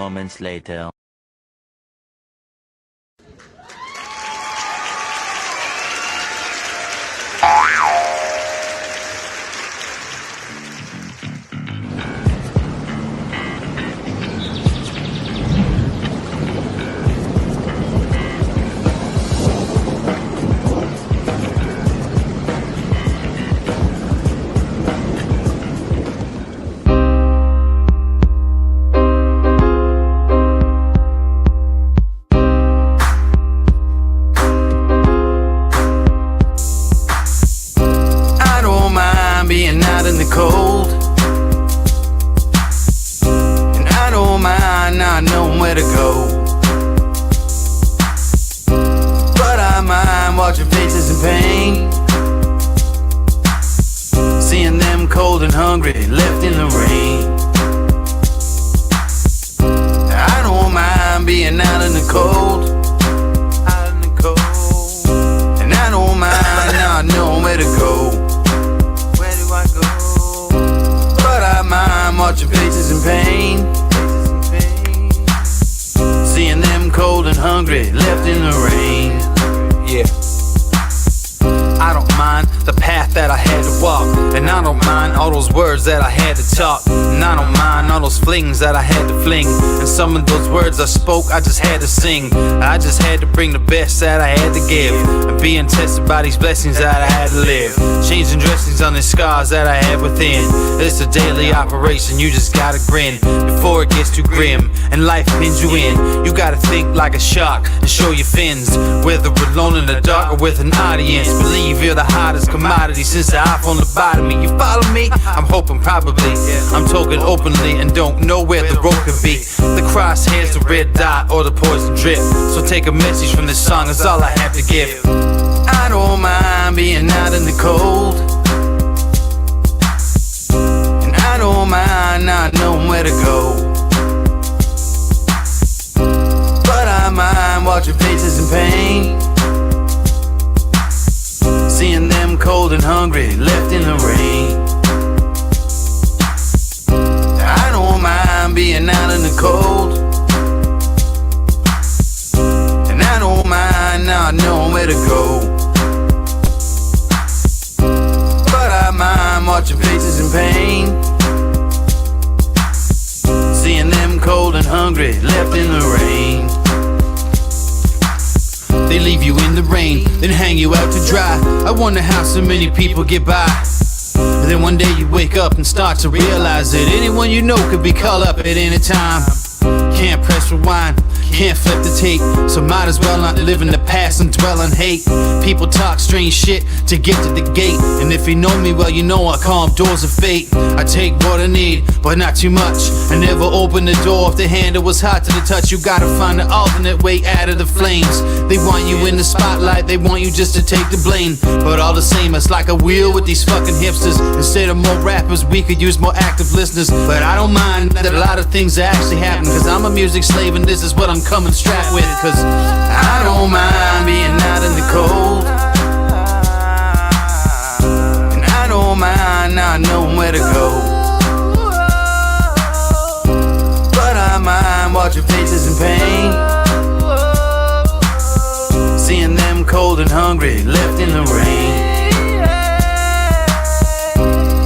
moments later. Being out in the cold, and I don't mind not knowing where to go, but I mind watching faces in pain, seeing them cold and hungry left in the rain. I don't mind being out in the cold, and I don't mind not knowing where to go. Watching faces in pain, seeing them cold and hungry left in the rain. Yeah, I don't mind the path that I had to walk, and I don't mind all those words that I had to talk, and I don't mind all those flings that I had to fling, and some of those words I spoke I just had to sing. I just had to bring the best that I had to give, and being tested by these blessings that I had to live, changing dressings on the scars that I had within. It's a daily operation, you just gotta grin before it gets too grim and life pins you in. You gotta think like a shark and show your fins, whether alone in the dark or with an audience. Believe you're the hottest commodity since the iPhone lobotomy. You follow me? I'm hoping probably. I'm talking openly and don't know where the road could be. The crosshairs, the red dot, or the poison drip. So take a message from this song, that's all I have to give. I don't mind being out in the cold, and I don't mind not knowing where to go, but I mind watching faces in pain, seeing them cold and hungry left in the rain. I don't mind being out in the cold, and I don't mind not knowing where to go, but I mind watching faces in pain, seeing them cold and hungry left in the rain. They leave you in the rain, then hang you out to dry. I wonder how so many people get by. And then one day you wake up and start to realize that anyone you know could be called up at any time. Can't press rewind, can't flip the tape, so might as well not live in the past and dwell on hate. People talk strange shit to get to the gate, and if you know me well, you know I call them doors of fate. I take what I need, but not too much. I never open the door if the handle was hot to the touch. You gotta find an alternate way out of the flames. They want you in the spotlight, they want you just to take the blame, but all the same, it's like a wheel with these fucking hipsters. Instead of more rappers, we could use more active listeners. But I don't mind that a lot of things are actually happening, cause I'm a music slave and this is what I'm coming strapped with. Cause I don't mind being out in the cold, and I don't mind not knowing where to go, but I mind watching faces in pain, seeing them cold and hungry left in the rain.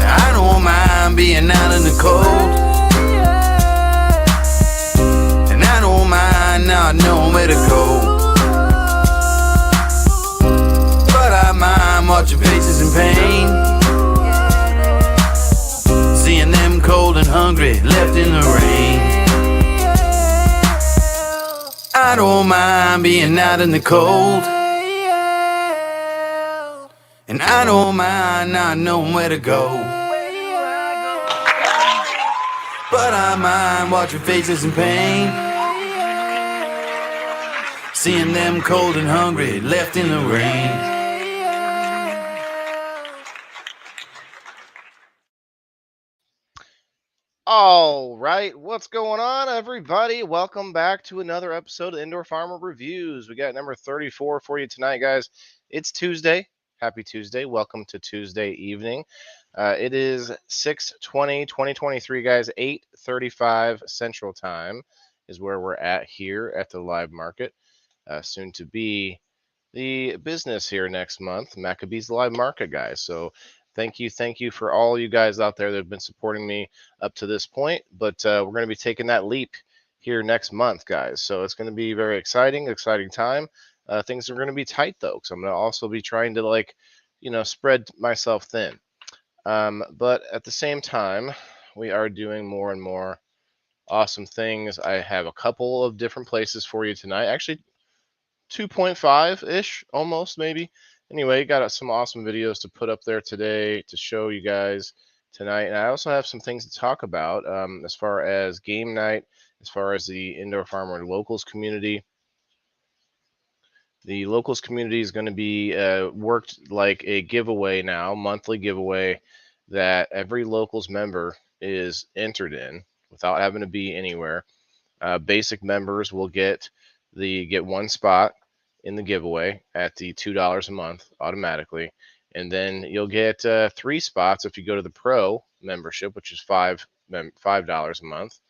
I don't mind being out in the cold, not knowing where to go, but I mind watching faces in pain, seeing them cold and hungry left in the rain. I don't mind being out in the cold, and I don't mind not knowing where to go, but I mind watching faces in pain, seeing them cold and hungry left in the rain. All right, what's going on, everybody? Welcome back to another episode of Indoor Farmer Reviews. We got number 34 for you tonight, guys. It's Tuesday. Happy Tuesday. Welcome to Tuesday evening. It is 6/20/2023, guys, 8:35 Central Time. is where we're at here at the live market. Soon to be the business here next month, Maccabees Live Market, guys. So thank you for all you guys out there that have been supporting me up to this point. But we're going to be taking that leap here next month, guys. So it's going to be very exciting time. Things are going to be tight though, because I'm going to also be trying to, like, spread myself thin. But at the same time, we are doing more and more awesome things. I have a couple of different places for you tonight. Actually, 2.5-ish, almost, maybe. Anyway, got some awesome videos to put up there today to show you guys tonight. And I also have some things to talk about as far as game night, as far as the Indoor Farmer Locals community. The Locals community is going to be worked like a giveaway now, monthly giveaway, that every Locals member is entered in without having to be anywhere. Basic members will get one spot in the giveaway at the $2 a month automatically, and then you'll get 3 spots if you go to the Pro membership, which is $5 a month,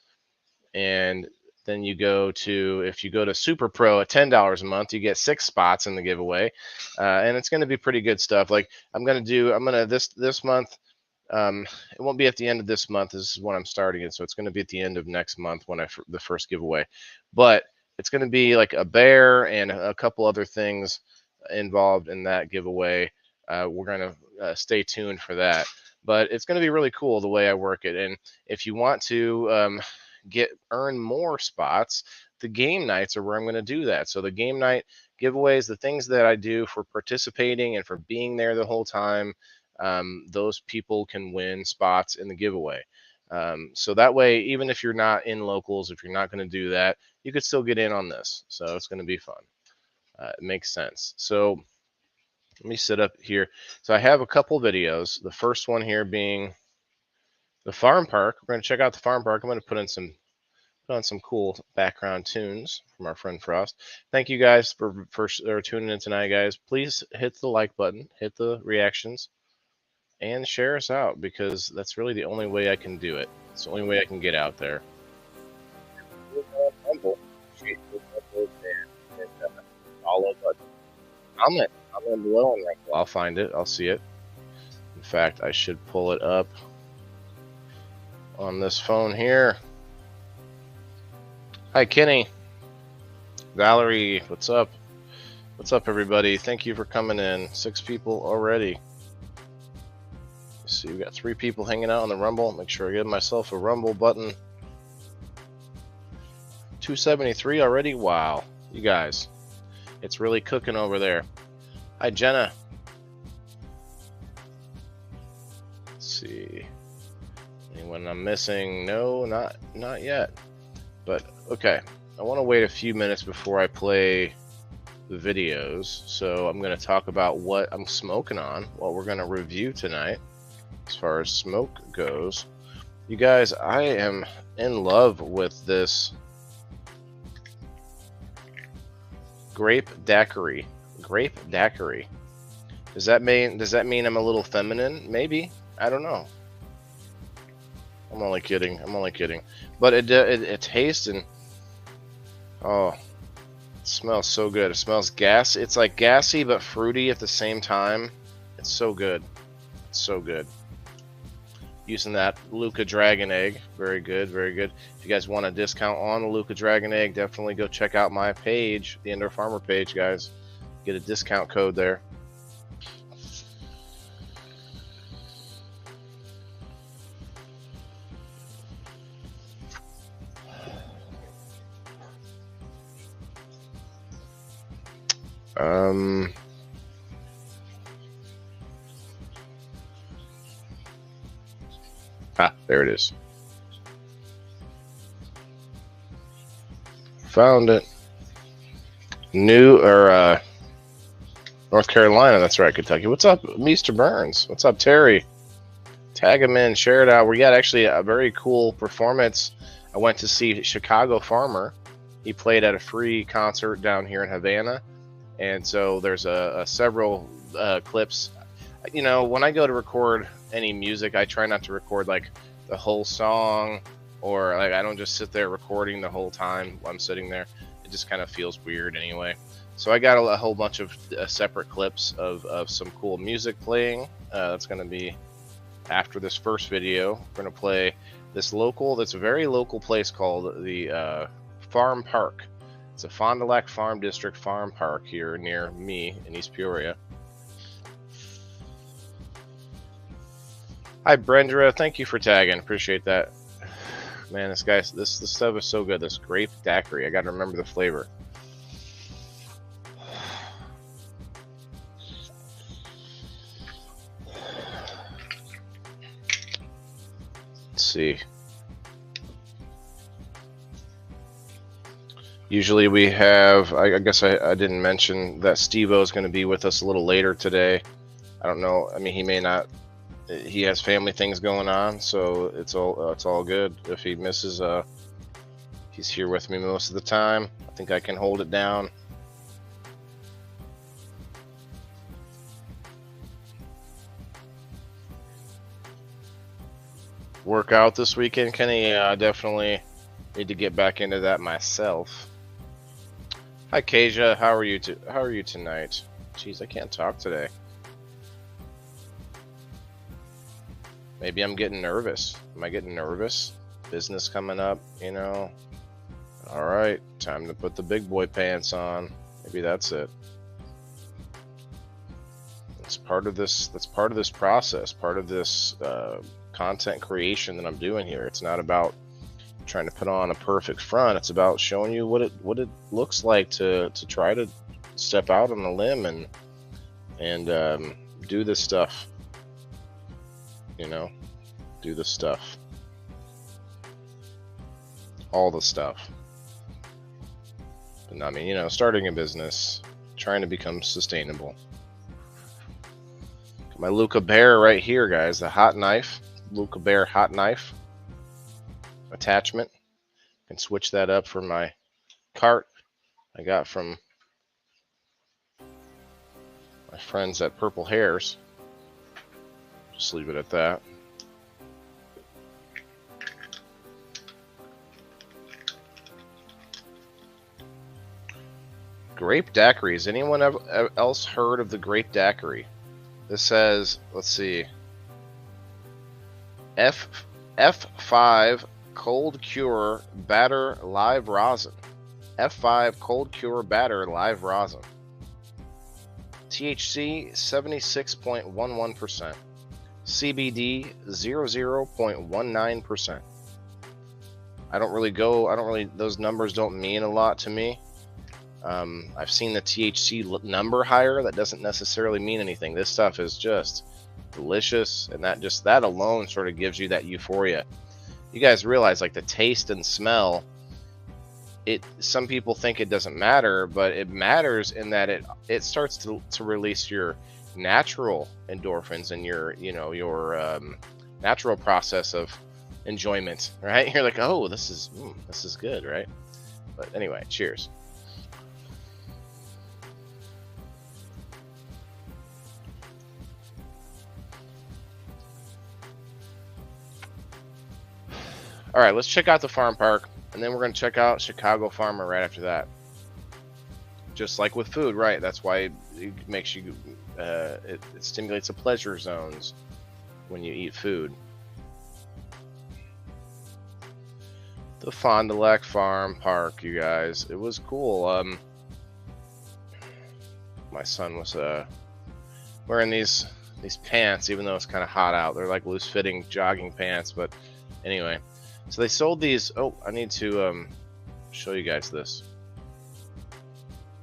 and then if you go to Super Pro at $10 a month, you get 6 spots in the giveaway, and it's going to be pretty good stuff. Like this month. It won't be at the end of this month. This is when I'm starting it, so it's going to be at the end of next month when the first giveaway. But it's going to be like a bear and a couple other things involved in that giveaway. We're going to stay tuned for that. But it's going to be really cool the way I work it. And if you want to earn more spots, the game nights are where I'm going to do that. So the game night giveaways, the things that I do for participating and for being there the whole time, those people can win spots in the giveaway. So that way, even if you're not in Locals, if you're not going to do that, you could still get in on this. So it's going to be fun. It makes sense. So let me sit up here. So I have a couple videos. The first one here being the farm park. We're going to check out the farm park. I'm going to put on some cool background tunes from our friend Frost. Thank you guys for tuning in tonight, guys. Please hit the like button, hit the reactions, and share us out, because that's really the only way I can do it. It's the only way I can get out there. Follow button. Comment below, and I'll find it. I'll see it. In fact, I should pull it up on this phone here. Hi, Kenny. Valerie, what's up? What's up, everybody? Thank you for coming in. 6 people already. Let's see, we got 3 people hanging out on the Rumble. Make sure I give myself a Rumble button. 273 already? Wow. You guys, it's really cooking over there. Hi, Jenna. Let's see. Anyone I'm missing? No, not yet. But okay, I want to wait a few minutes before I play the videos. So I'm going to talk about what I'm smoking on, what we're going to review tonight as far as smoke goes. You guys, I am in love with this grape daiquiri. Grape daiquiri. Does that mean I'm a little feminine? Maybe. I don't know. I'm only kidding. But it tastes and oh, it smells so good. It smells gas. It's like gassy but fruity at the same time. It's so good. It's so good. Using that Luca Dragon Egg. Very good, very good. If you guys want a discount on the Luca Dragon Egg, definitely go check out my page, the Indoor Farmer page, guys. Get a discount code there. There it is. Found it. North Carolina. That's right, Kentucky. What's up, Mr. Burns? What's up, Terry? Tag him in, share it out. We got actually a very cool performance. I went to see Chicago Farmer. He played at a free concert down here in Havana, and so there's several clips. You know, when I go to record any music, I try not to record like the whole song or like I don't just sit there recording the whole time while I'm sitting there. It just kind of feels weird anyway. So I got a whole bunch of separate clips of some cool music playing. That's going to be after this first video. We're going to play this a very local place called the Farm Park. It's a Fond du Lac Farm District Farm Park here near me in East Peoria. Hi Brenda, thank you for tagging. Appreciate that. Man, this stuff is so good. This grape daiquiri. I got to remember the flavor. Let's see. Usually we have, I guess I didn't mention that SteveO is going to be with us a little later today. I don't know. I mean, he may not. He has family things going on, so it's all good. If he misses, he's here with me most of the time. I think I can hold it down. Work out this weekend, Kenny? Yeah, I definitely need to get back into that myself. Hi, Kasia. How are you tonight? Jeez, I can't talk today. Maybe I'm getting nervous. Am I getting nervous? Business coming up, you know. All right, time to put the big boy pants on. Maybe that's it. That's part of this. That's part of this process. Part of this content creation that I'm doing here. It's not about trying to put on a perfect front. It's about showing you what it looks like to try to step out on a limb and do this stuff. You know, do the stuff, all the stuff. But I mean, you know, starting a business, trying to become sustainable. Got my Luca Bear right here, guys. The hot knife, Luca Bear hot knife attachment. Can switch that up for my cart I got from my friends at Purple Hairs. Just leave it at that. Grape daiquiri. Has anyone else heard of the grape daiquiri? This says, let's see, F5 cold cure batter live rosin. F5 cold cure batter live rosin. THC 76.11%. CBD 0.19%. Those numbers don't mean a lot to me. I've seen the THC number higher. That doesn't necessarily mean anything. This stuff is just delicious, and that alone sort of gives you that euphoria. You guys realize, like, the taste and smell, some people think it doesn't matter, but it matters in that it starts to release your natural endorphins and your natural process of enjoyment, right? You're like, oh, this is good, right? But anyway, cheers. All right, let's check out the farm park, and then we're going to check out Chicago Farmer right after that. Just like with food, right? That's why it makes you, it stimulates the pleasure zones when you eat food. The Fond du Lac Farm Park, you guys. It was cool. My son was wearing these pants, even though it's kind of hot out. They're like loose-fitting jogging pants, but anyway. So they sold these. Oh, I need to show you guys this.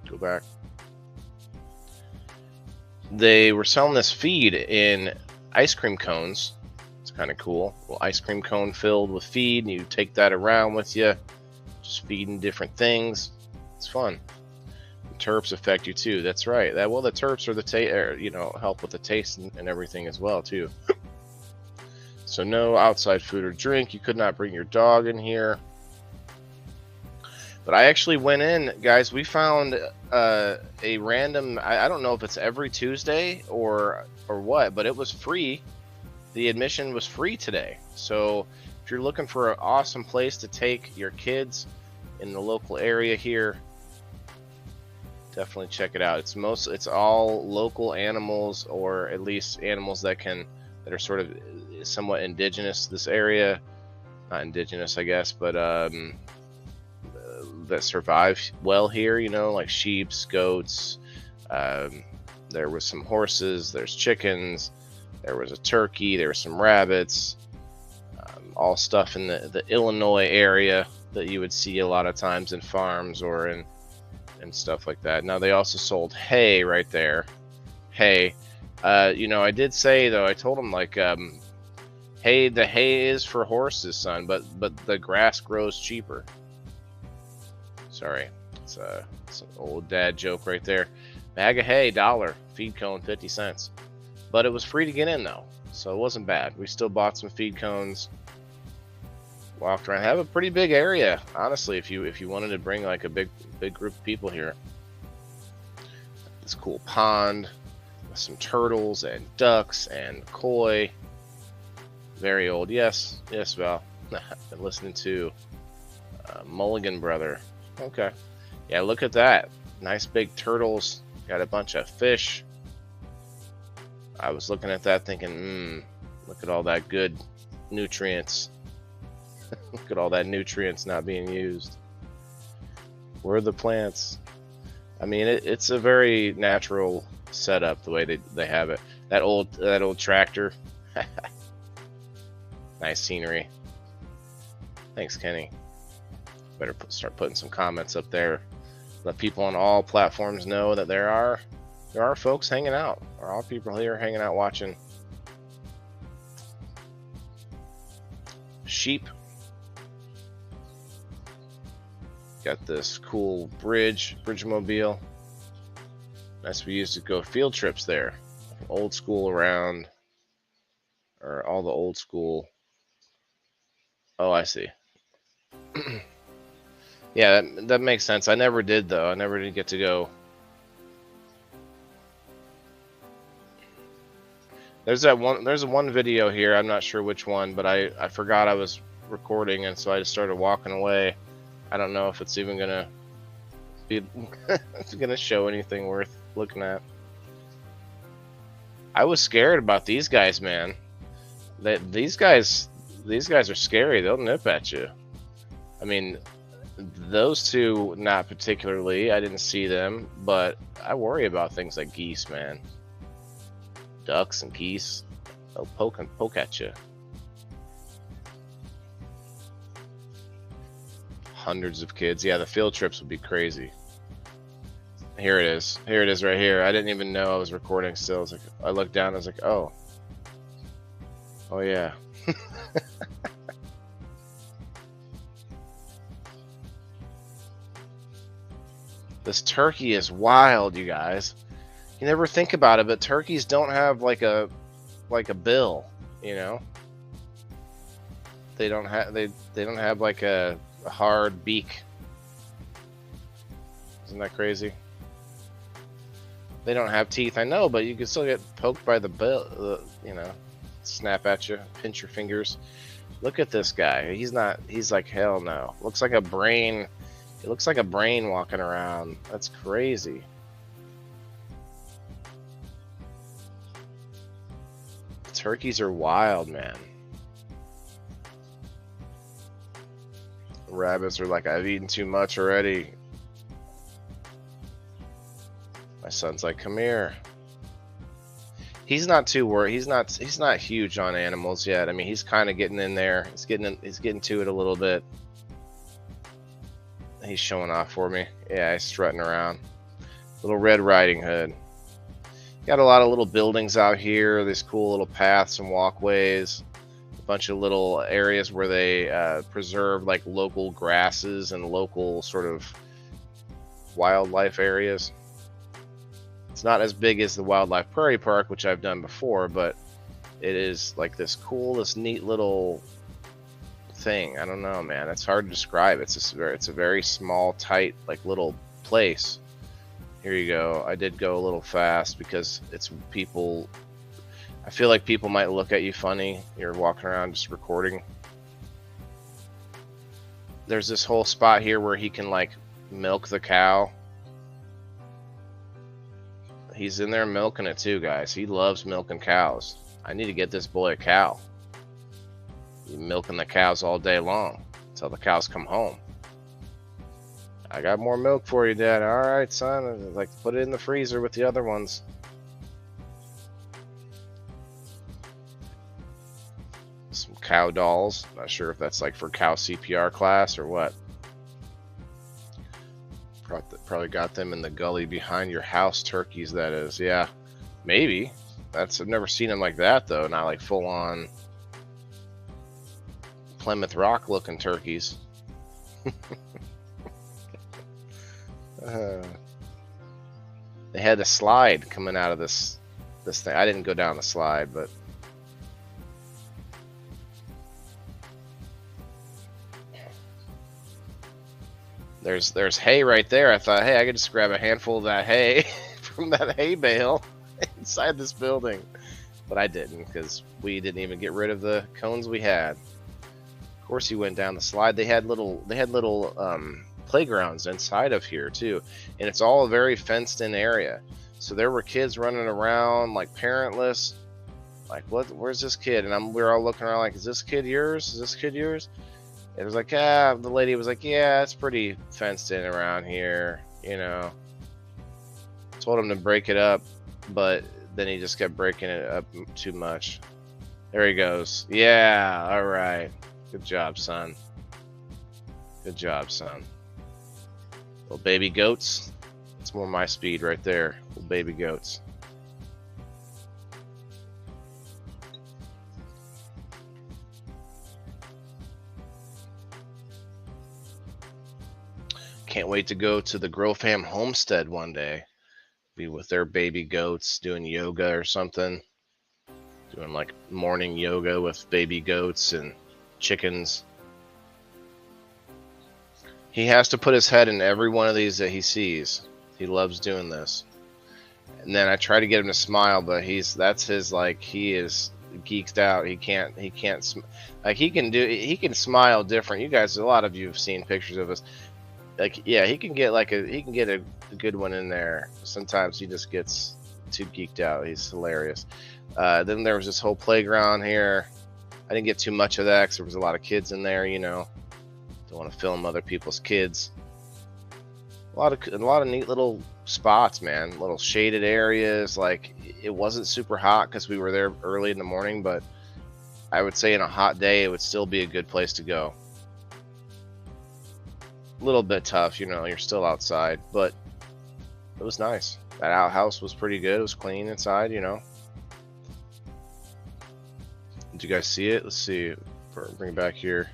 Go back. They were selling this feed in ice cream cones. It's kind of cool. Well, ice cream cone filled with feed, and you take that around with you, just feeding different things. It's fun. The terps affect you too. That's right. The terps are help with the taste and everything as well too. So no outside food or drink. You could not bring your dog in here. But I actually went in, guys. We found a random. I don't know if it's every Tuesday or what, but it was free. The admission was free today. So if you're looking for an awesome place to take your kids in the local area here, definitely check it out. It's all local animals, or at least animals that are sort of somewhat indigenous to this area. Not indigenous, I guess, but that survive well here, you know, like sheep, goats. There was some horses, there's chickens, there was a turkey, there were some rabbits, all stuff in the Illinois area that you would see a lot of times in farms or in stuff like that. Now they also sold hay right there. Hay. You know, I did say though, I told them like, hey, the hay is for horses, son, but the grass grows cheaper. Sorry, it's an old dad joke right there. Bag of hay, $1. Feed cone, 50 cents. But it was free to get in though, so it wasn't bad. We still bought some feed cones. Walked around. Have a pretty big area, honestly. If you wanted to bring like a big group of people here. This cool pond with some turtles and ducks and koi. Very old. Yes, Val. Been listening to Mulligan Brother. Okay. Yeah, look at that. Nice big turtles. Got a bunch of fish. I was looking at that thinking, look at all that good nutrients. Look at all that nutrients not being used. Where are the plants? I mean, it's a very natural setup the way they have it. That old tractor. Nice scenery. Thanks, Kenny. Better start putting some comments up there. Let people on all platforms know that there are folks hanging out. There are all people here hanging out watching. Sheep. Got this cool bridge-mobile. Nice, we used to go field trips there. Old school around, or all the old school. Oh, I see. Yeah, that makes sense. I never did though. I never did get to go. There's one video here. I'm not sure which one, but I forgot I was recording, and so I just started walking away. I don't know if it's even gonna be it's gonna show anything worth looking at. I was scared about these guys, man. These guys are scary. They'll nip at you. I mean, those two not particularly. I didn't see them, but I worry about things like geese, man. Ducks and geese, they'll poke at you. Hundreds of kids. Yeah, the field trips would be crazy. Here it is. Here it is right here. I didn't even know I was recording still. I was like, I looked down, I was like, oh yeah. This turkey is wild, you guys. You never think about it, but turkeys don't have like a bill, you know. They don't have like a hard beak. Isn't that crazy? They don't have teeth, I know, but you can still get poked by the bill, you know, snap at you, pinch your fingers. Look at this guy. He's like, hell no. Looks like a brain. It looks like a brain walking around. That's crazy. Turkeys are wild, man. Rabbits are like, I've eaten too much already. My son's like, come here. He's not too worried. He's not huge on animals yet. I mean, he's kind of getting in there. He's getting to it a little bit. He's showing off for me. Yeah, he's strutting around. Little Red Riding Hood. Got a lot of little buildings out here. These cool little paths and walkways. A bunch of little areas where they preserve like local grasses and local sort of wildlife areas. It's not as big as the Wildlife Prairie Park, which I've done before, but it is like this neat little thing. I don't know, man. It's hard to describe. It's a very small, tight, like little place. Here you go. I did go a little fast because it's people. I feel like people might look at you funny. You're walking around just recording. there's this whole spot here where he can like milk the cow. He's in there milking it too, guys. He loves milking cows. I need to get this boy a cow. He's milking the cows all day long until the cows come home. I got more milk for you, Dad. All right, son. Like, put it in the freezer with the other ones. Some cow dolls. Not sure if that's like for cow CPR class or what. Probably got them in the gully behind your house, turkeys, that is. Yeah, maybe. I've never seen them like that, though. Not like full-on Plymouth Rock looking turkeys. They had a slide coming out of this thing. I didn't go down the slide, but there's hay right there. I thought, hey, I could just grab a handful of that hay from that hay bale inside this building, but I didn't because we didn't even get rid of the cones we had. Of course, he went down the slide. They had little playgrounds inside of here too, and it's all a very fenced-in area. So there were kids running around like parentless, like, what? Where's this kid? And we're all looking around like, is this kid yours? Is this kid yours? It was like, the lady was like, yeah, it's pretty fenced in around here, you know. Told him to break it up, but then he just kept breaking it up too much. There he goes. Yeah, all right. Good job, son. Good job, son. Little baby goats. It's more my speed right there. Little baby goats. Can't wait to go to the Grofam homestead one day. Be with their baby goats, doing yoga or something. Doing like morning yoga with baby goats and chickens. He has to put his head in every one of these that he sees. He loves doing this. And then I try to get him to smile, but that's his, like, he is geeked out. He can't like, he can smile different. You guys, a lot of you have seen pictures of us. Like, yeah, he can get a good one in there. Sometimes he just gets too geeked out. He's hilarious. Then there was this whole playground here. I didn't get too much of that because there was a lot of kids in there, you know. Don't want to film other people's kids. A lot of neat little spots, man. Little shaded areas. Like, it wasn't super hot because we were there early in the morning, but I would say in a hot day it would still be a good place to go. A little bit tough, you know, you're still outside, but it was nice. That outhouse was pretty good. It was clean inside, you know. Did you guys see it? Let's see. Bring it back here.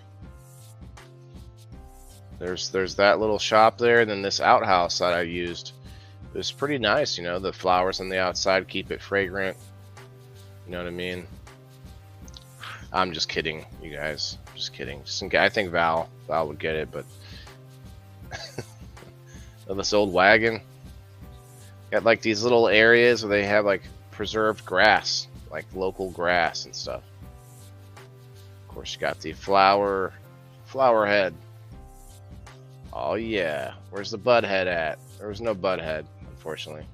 There's that little shop there, and then this outhouse that I used. It was pretty nice, you know. The flowers on the outside keep it fragrant. You know what I mean? I'm just kidding, you guys. Just kidding. I think Val would get it, but this old wagon got like these little areas where they have like preserved grass, like local grass and stuff. Of course, you got the flower head. Oh yeah, where's the bud head at? There was no bud head, unfortunately.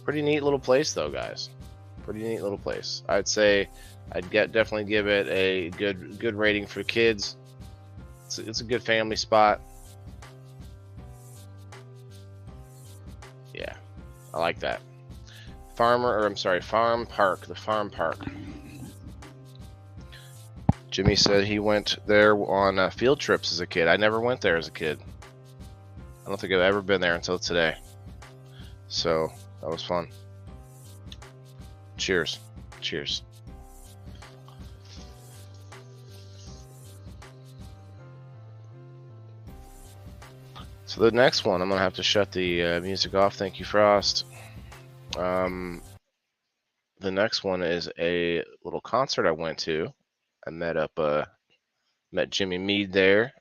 Pretty neat little place though, guys. Pretty neat little place. I'd say I'd definitely give it a good rating for kids. It's a good family spot. Yeah, I like that. Farm Park, the farm park. Jimmy said he went there on field trips as a kid. I never went there as a kid. I don't think I've ever been there until today. So that was fun. Cheers. Cheers. So the next one, I'm going to have to shut the music off. Thank you, Frost. The next one is a little concert I went to. I met Jimmy Mead there.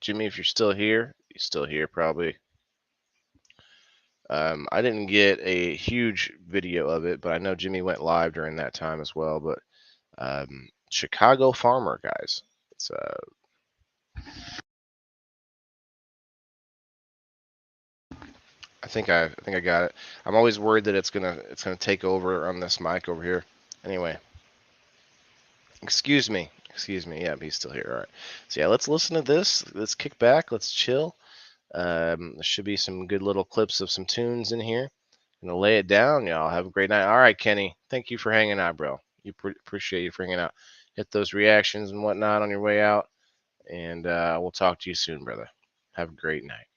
Jimmy, if you're still here, you're still here probably. I didn't get a huge video of it, but I know Jimmy went live during that time as well. But Chicago Farmer, guys. It's I think I got it. I'm always worried that it's gonna take over on this mic over here. Anyway, excuse me. Yeah, he's still here. All right. So yeah, let's listen to this. Let's kick back. Let's chill. There should be some good little clips of some tunes in here. I'm gonna lay it down, y'all. Have a great night. All right, Kenny. Thank you for hanging out, bro. Appreciate you for hanging out. Hit those reactions and whatnot on your way out, and we'll talk to you soon, brother. Have a great night.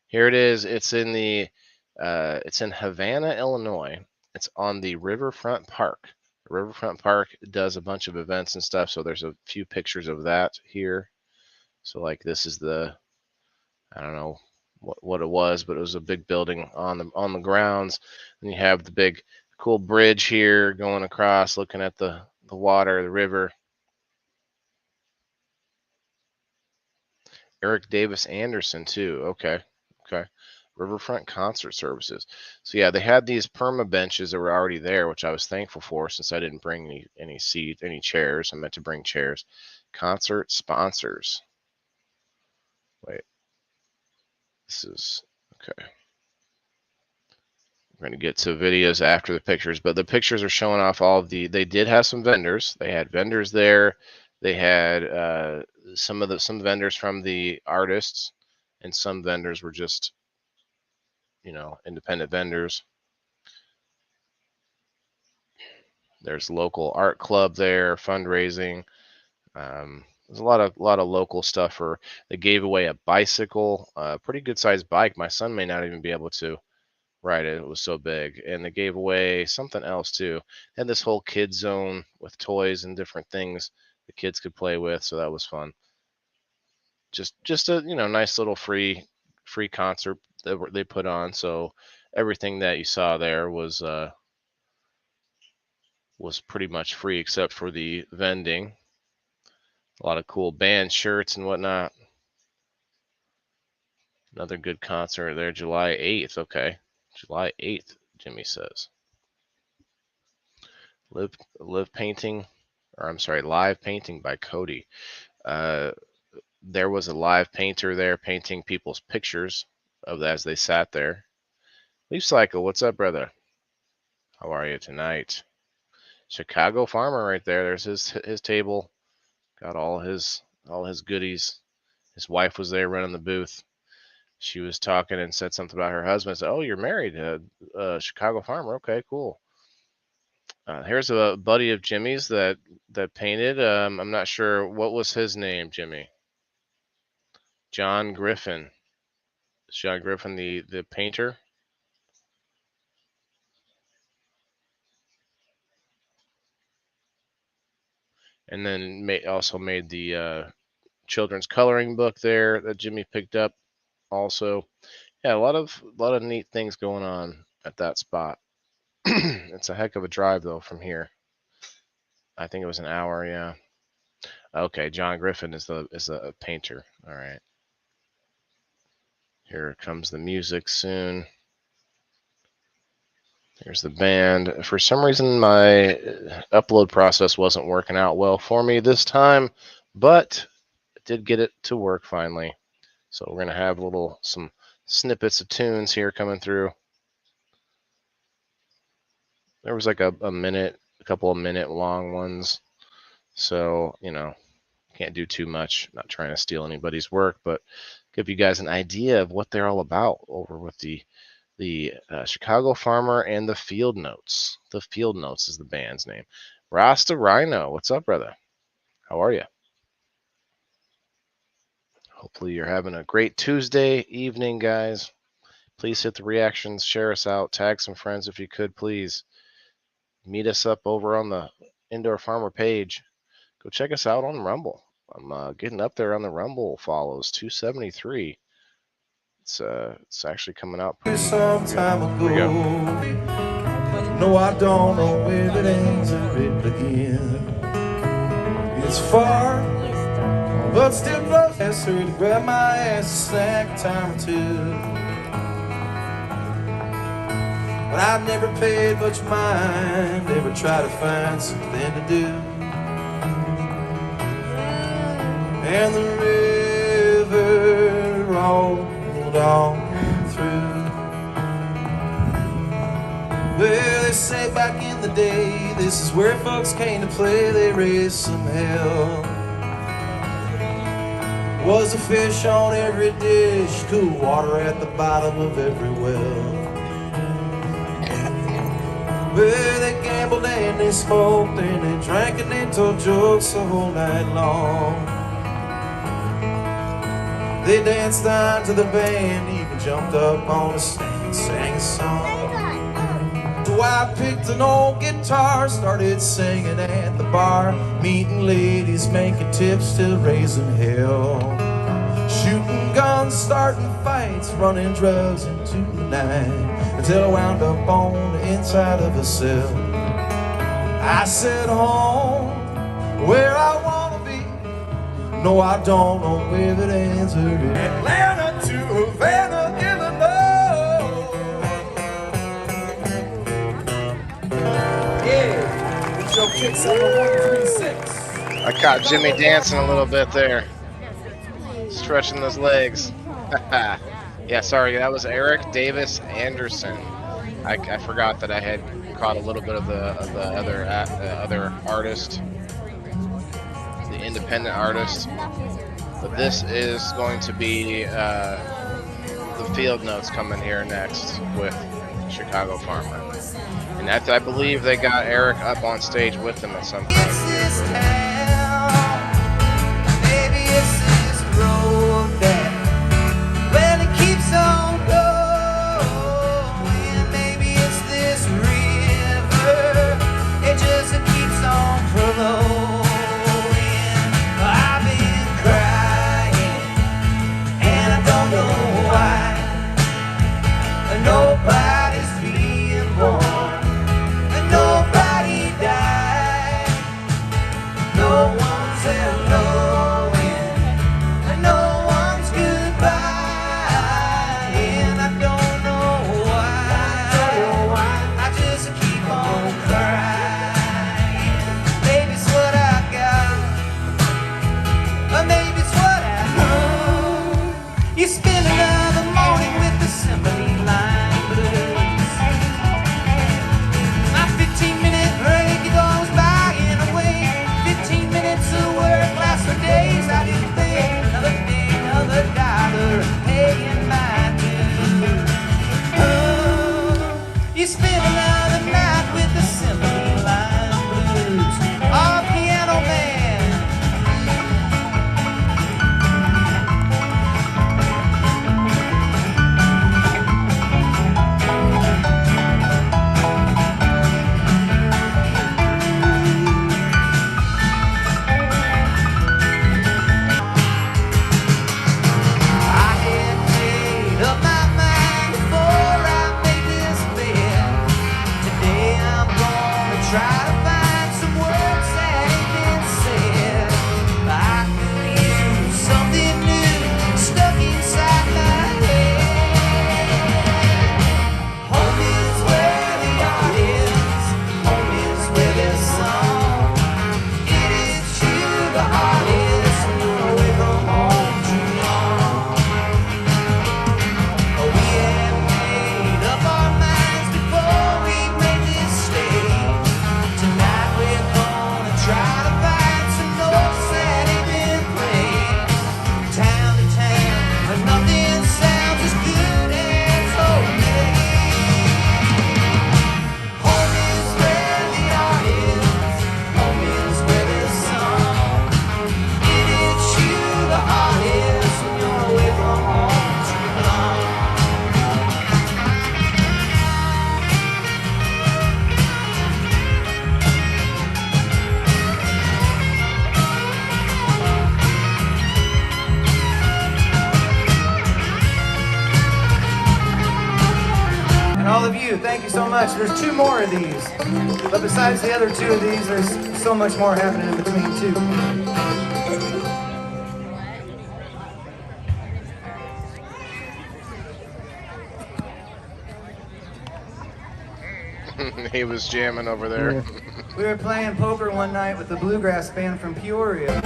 Here it is. It's in Havana, Illinois. It's on the Riverfront Park. The Riverfront Park does a bunch of events and stuff, so there's a few pictures of that here. So like this is I don't know what it was, but it was a big building on the grounds. And you have the big cool bridge here going across, looking at the water, the river. Eric Davis Anderson too. Okay. Riverfront concert services. So yeah, they had these perma benches that were already there, which I was thankful for since I didn't bring any chairs. I meant to bring chairs. Concert sponsors. Wait. This is okay. We're going to get to videos after the pictures, but the pictures are showing off all of they did have some vendors. They had vendors there. They had some vendors from the artists, and some vendors were just, independent vendors. There's local art club there, fundraising. There's a lot of local stuff. They gave away a bicycle, a pretty good sized bike. My son may not even be able to ride it. It was so big. And they gave away something else too. They had this whole kid zone with toys and different things the kids could play with. So that was fun. Just a nice little free concert that they put on. So everything that you saw there was pretty much free except for the vending. A lot of cool band shirts and whatnot. Another good concert there, July 8th. Okay, July 8th, Jimmy says. Live painting by Cody. There was a live painter there painting people's pictures of as they sat there. Leaf Cycle, what's up, brother? How are you tonight? Chicago Farmer right there. There's his table. Got all his goodies. His wife was there running the booth. She was talking and said something about her husband. I said, "Oh, you're married, Chicago Farmer. Okay, cool." Here's a buddy of Jimmy's that painted. I'm not sure what was his name, Jimmy. John Griffin. Is John Griffin the painter? And then also made the children's coloring book there that Jimmy picked up. Also, yeah, a lot of neat things going on at that spot. It's a heck of a drive though from here. I think it was an hour. Yeah. Okay, John Griffin is a painter. All right. Here comes the music soon. Here's the band. For some reason, my upload process wasn't working out well for me this time, but I did get it to work finally. So we're going to have some snippets of tunes here coming through. There was like a couple of minute long ones. So, can't do too much. Not trying to steal anybody's work, but give you guys an idea of what they're all about over with the Chicago Farmer and the Field Notes. The Field Notes is the band's name. Rasta Rhino, what's up, brother? How are you? Hopefully you're having a great Tuesday evening, guys. Please hit the reactions, share us out, tag some friends if you could, please. Meet us up over on the Indoor Farmer page. Go check us out on Rumble. I'm getting up there on the Rumble follows, 273. It's actually coming out pretty some time ago. Here we go. No, I don't know where that ends and it begins. It's far, but still close. Asked her to grab my ass a snack time or two. But I never paid much mind, never tried to find something to do. and the river rolled on through. Well, they say back in the day, this is where folks came to play. They raised some hell. Was a fish on every dish, cool water at the bottom of every well. Well, they gambled and they smoked and they drank and they told jokes the whole night long. They danced down to the band, even jumped up on the stage and sang a song. So I picked an old guitar, started singing at the bar, meeting ladies, making tips, still raising hell. Shooting guns, starting fights, running drugs into the night, until I wound up on the inside of a cell. I said home, where I wanna be. No, I don't know if it ends or it. Atlanta to Havana, Illinois. Yeah, show kicks up 136. I caught Jimmy dancing a little bit there, stretching those legs. Yeah, sorry, that was Eric Davis Anderson. I forgot that I had caught a little bit of the other artist, the independent artist. But this is going to be the field notes coming here next with Chicago Farmer, and I believe they got Eric up on stage with them at some point. Well, it keeps on going. Maybe it's this river. It just keeps on flowing. I've been crying, and I don't know why. Nobody's being born, and nobody died. No one's ever. all of you, thank you so much. There's 2 more of these, but besides the other 2 of these, there's so much more happening in between too. He was jamming over there. We were playing poker one night with the bluegrass band from Peoria.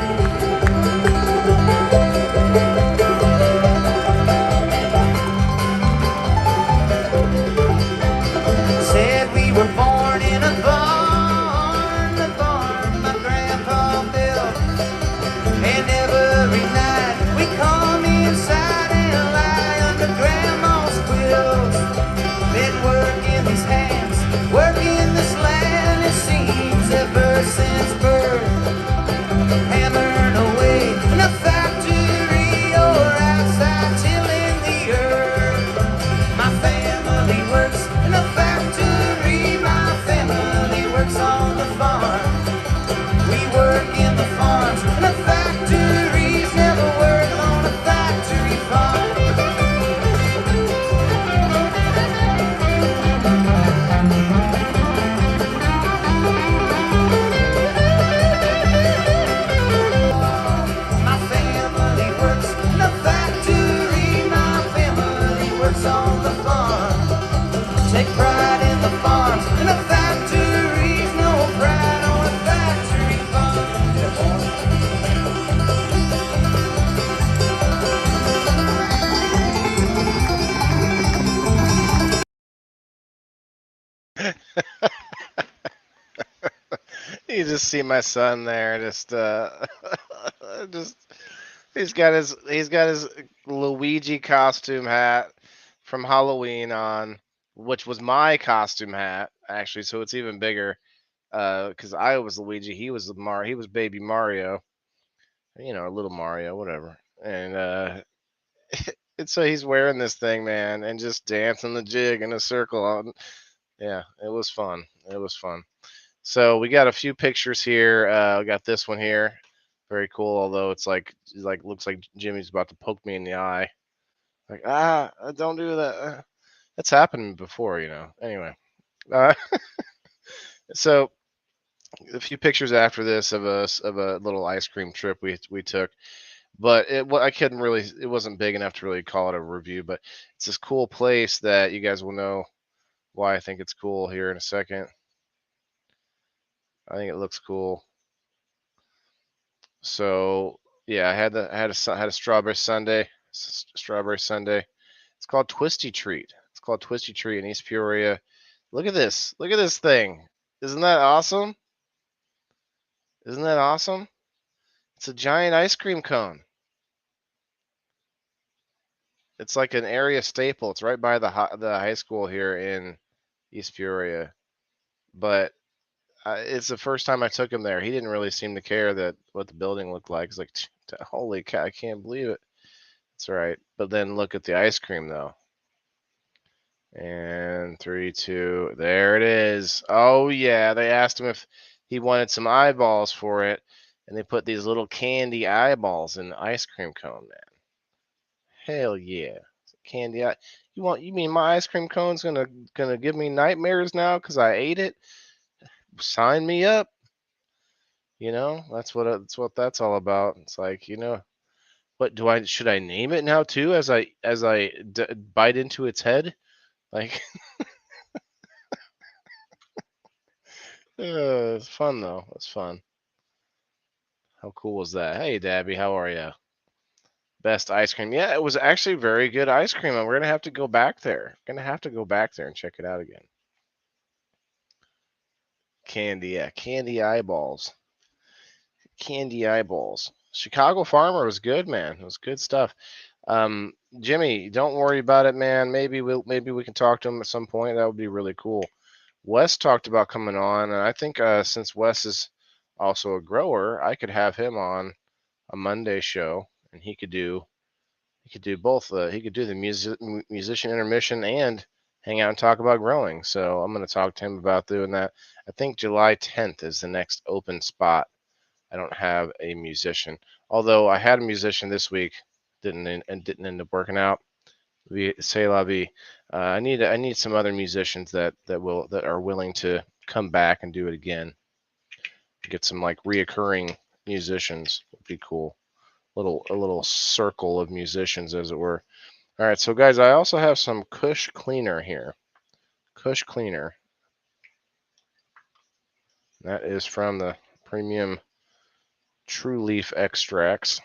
Said we were born in a barn, the barn my grandpa built. And every night we come inside and lie under grandma's quilt. Been working his hands, working this land, it seems, ever since birth. Hammering away in a factory or outside tilling the earth. My family works in a factory, my family works on the farm. We work in the farms and the factories, never work on a factory farm. My family works in the factory, my family works on the farm. Take pride in the farms and the factories, no pride on a factory You just see my son there, just he's got his Luigi costume hat from Halloween on, which was my costume hat actually, so it's even bigger. Because I was Luigi, he was he was Baby Mario, little Mario, whatever, and so he's wearing this thing, man, and just dancing the jig in a circle. Yeah, it was fun. It was fun. So we got a few pictures here. We got this one here, very cool. Although it's like looks like Jimmy's about to poke me in the eye. Like don't do that. That's happened before, Anyway, uh, so a few pictures after this of a little ice cream trip we took, but I couldn't really. It wasn't big enough to really call it a review. But it's this cool place that you guys will know why I think it's cool here in a second. I think it looks cool. So yeah, I had a strawberry sundae. Strawberry sundae. It's called Twisty Treat. It's called Twisty Treat in East Peoria. Look at this. Look at this thing. Isn't that awesome? Isn't that awesome? It's a giant ice cream cone. It's like an area staple. It's right by the high school here in East Peoria. But it's the first time I took him there. He didn't really seem to care that what the building looked like. It's like, holy cow, I can't believe it. That's right. But then look at the ice cream, though. And 3, 2, there it is. Oh, yeah. They asked him if he wanted some eyeballs for it, and they put these little candy eyeballs in the ice cream cone, man. Hell yeah. Candy eye. You mean my ice cream cone's gonna give me nightmares now because I ate it? Sign me up. That's what that's all about. It's like, what should I name it now too as I bite into its head? Like it's fun though. It's fun. How cool was that? Hey Dabby, how are you? Best ice cream. Yeah, it was actually very good ice cream, and we're gonna have to go back there. Gonna have to go back there and check it out again. Candy, yeah, candy eyeballs. Candy eyeballs. Chicago Farmer was good, man. It was good stuff. Jimmy, don't worry about it, man. Maybe we can talk to him at some point. That would be really cool. Wes talked about coming on, and I think since Wes is also a grower, I could have him on a Monday show, and he could do both. He could do the musician intermission and hang out and talk about growing. So I'm going to talk to him about doing that. I think July 10th is the next open spot. I don't have a musician, although I had a musician this week, didn't end up working out. Say la vie. I need some other musicians that are willing to come back and do it again. Get some like reoccurring musicians would be cool. A little circle of musicians, as it were. All right, so guys, I also have some Kush Cleaner here. Kush Cleaner. That is from the premium True Leaf extracts.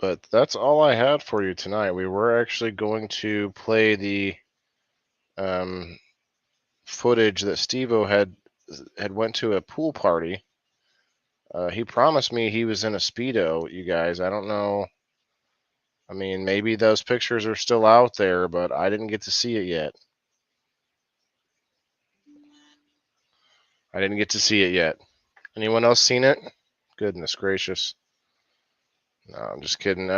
But that's all I had for you tonight. We were actually going to play the footage that SteveO had went to a pool party. He promised me he was in a speedo. You guys, I don't know. I mean, maybe those pictures are still out there, but I didn't get to see it yet. I didn't get to see it yet. Anyone else seen it? Goodness gracious. No, I'm just kidding.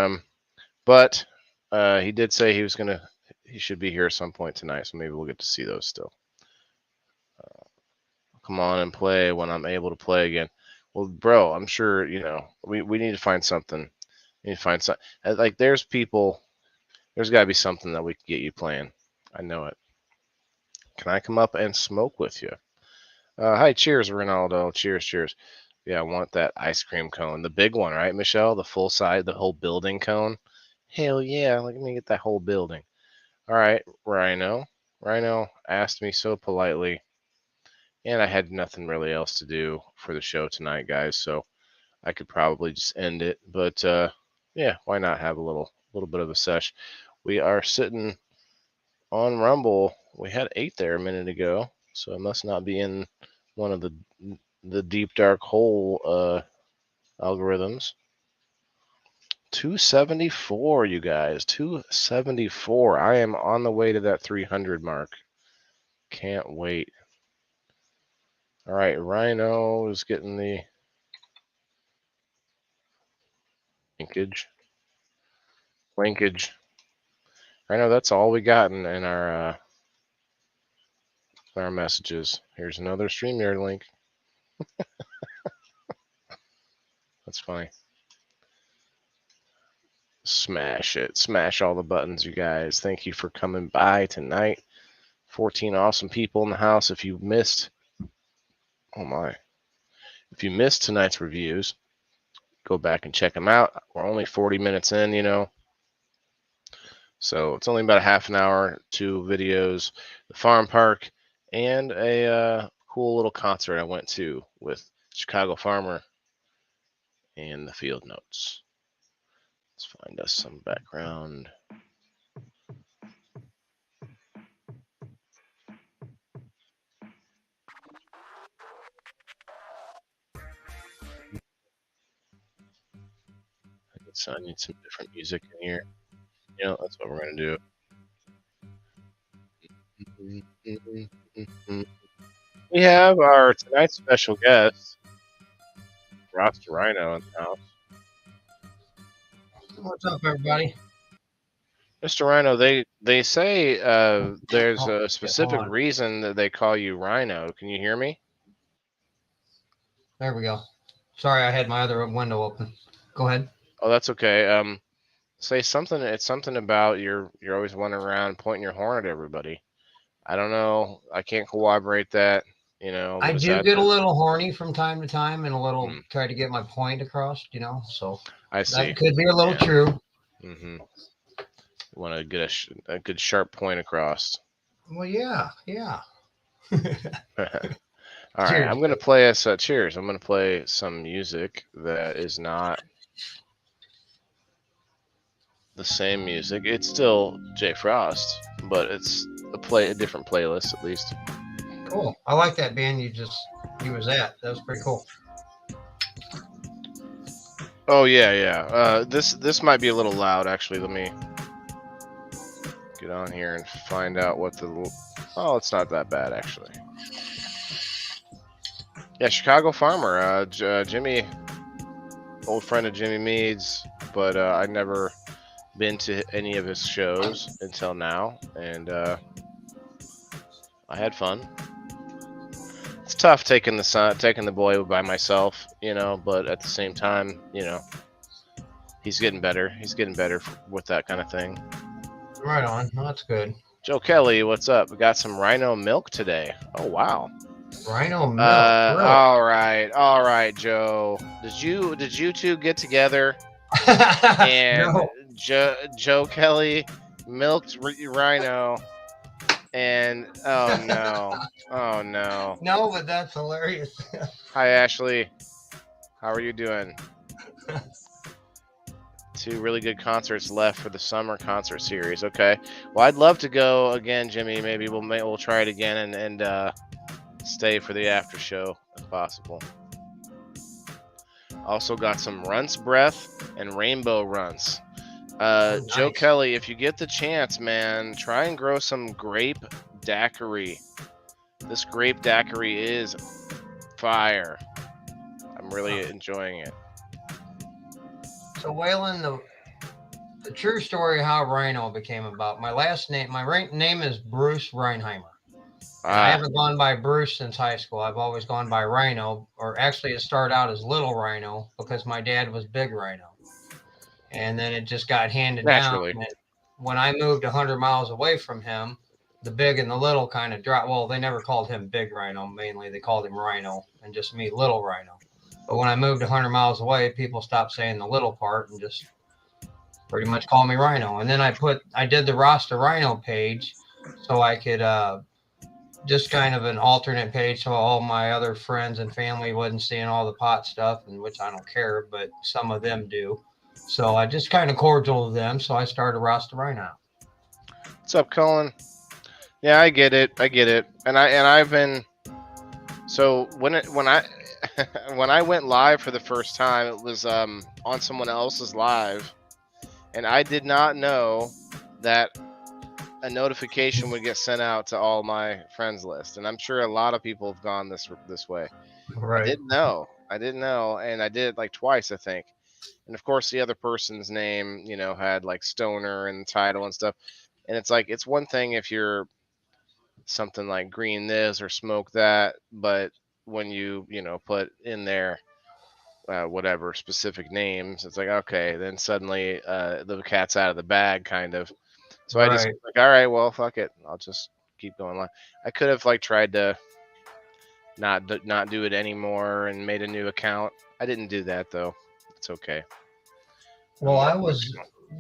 But he did say he should be here at some point tonight, so maybe we'll get to see those still. Come on and play when I'm able to play again. Well, bro, I'm sure, we need to find something. We need to find something. Like, there's got to be something that we can get you playing. I know it. Can I come up and smoke with you? Hi, cheers, Ronaldo. Cheers. Yeah, I want that ice cream cone. The big one, right, Michelle? The full size, the whole building cone? Hell yeah, let me get that whole building. All right, Rhino. Rhino asked me so politely, and I had nothing really else to do for the show tonight, guys, so I could probably just end it. But yeah, why not have a little bit of a sesh? We are sitting on Rumble. We had 8 there a minute ago, so it must not be in one of the deep dark hole algorithms. 274, you guys. 274. I am on the way to that 300 mark. Can't wait. All right, Rhino is getting the linkage. Rhino, that's all we got in our messages. Here's another StreamYard link. That's funny. Smash it. Smash all the buttons, you guys. Thank you for coming by tonight. 14 awesome people in the house. If you missed tonight's reviews, go back and check them out. We're only 40 minutes in, so it's only about a half an hour, 2 videos, the farm park, and a cool little concert I went to with Chicago Farmer and the Field Notes. Let's find us some background. I need some different music in here. That's what we're going to do. We have our tonight's special guest, Roster Rhino, in the house. What's up, everybody? Mr. Rhino, they say there's a specific reason that they call you Rhino. Can you hear me? There we go. Sorry, I had my other window open. Go ahead. Oh, that's okay. Say something. It's something about you're always wandering around pointing your horn at everybody. I don't know. I can't corroborate that. I do get a little horny from time to time and a little try to get my point across. So I see. That could be a little true. Mm-hmm. You want to get a good sharp point across. Well, yeah. All right, I'm going to play us cheers. I'm going to play some music that is not the same music. It's still Jay Frost, but it's a different playlist at least. Cool. I like that band you was at. That was pretty cool. Oh yeah. This might be a little loud actually. Let me get on here and find out what oh, it's not that bad actually. Yeah, Chicago Farmer, Jimmy, old friend of Jimmy Meade's, but I'd never been to any of his shows until now, and I had fun. It's tough taking the boy by myself, but at the same time, he's getting better. He's getting better with that kind of thing. Right on. Well, that's good. Joe Kelly, what's up? We got some Rhino milk today. Oh wow. Rhino milk. All right, Joe. Did you two get together and No. Joe Kelly milked Rhino And oh no, oh no. No, but that's hilarious. Hi Ashley, how are you doing? 2 really good concerts left for the summer concert series. Okay, well I'd love to go again, Jimmy. Maybe we'll try it again and stay for the after show if possible. Also got some runts breath and rainbow runts. Joe Nice. Kelly, if you get the chance, man, try and grow some grape daiquiri. This grape daiquiri is fire. I'm really enjoying it. So Waylon, the true story of how Rhino became about. My name is Bruce Reinheimer. And I haven't gone by Bruce since high school. I've always gone by Rhino, or actually it started out as Little Rhino because my dad was Big Rhino. And then it just got handed Naturally. down. When I moved 100 miles away from him, the big and the little kind of dropped. Well, they never called him Big Rhino. Mainly they called him Rhino, and just me, Little Rhino. But when I moved 100 miles away, people stopped saying the little part and just pretty much called me Rhino. And then I did the Rasta Rhino page so I could just kind of an alternate page so all my other friends and family wasn't seeing all the pot stuff, and which I don't care, but some of them do. So I just kind of cordial to them. So I started Rasta Rhino. What's up, Colin? Yeah, I get it. And I've been so when I when I went live for the first time, it was on someone else's live, and I did not know that a notification would get sent out to all my friends list, and I'm sure a lot of people have gone this way. Right. I didn't know, and I did it like twice, I think. And of course, the other person's name, had like Stoner and title and stuff. And it's like, it's one thing if you're something like green this or smoke that, but when you put in there whatever specific names, it's like, okay, then suddenly the cat's out of the bag, kind of. So I just like, all right, well, fuck it, I'll just keep going live. I could have like tried to not do it anymore and made a new account. I didn't do that though. It's okay. Well,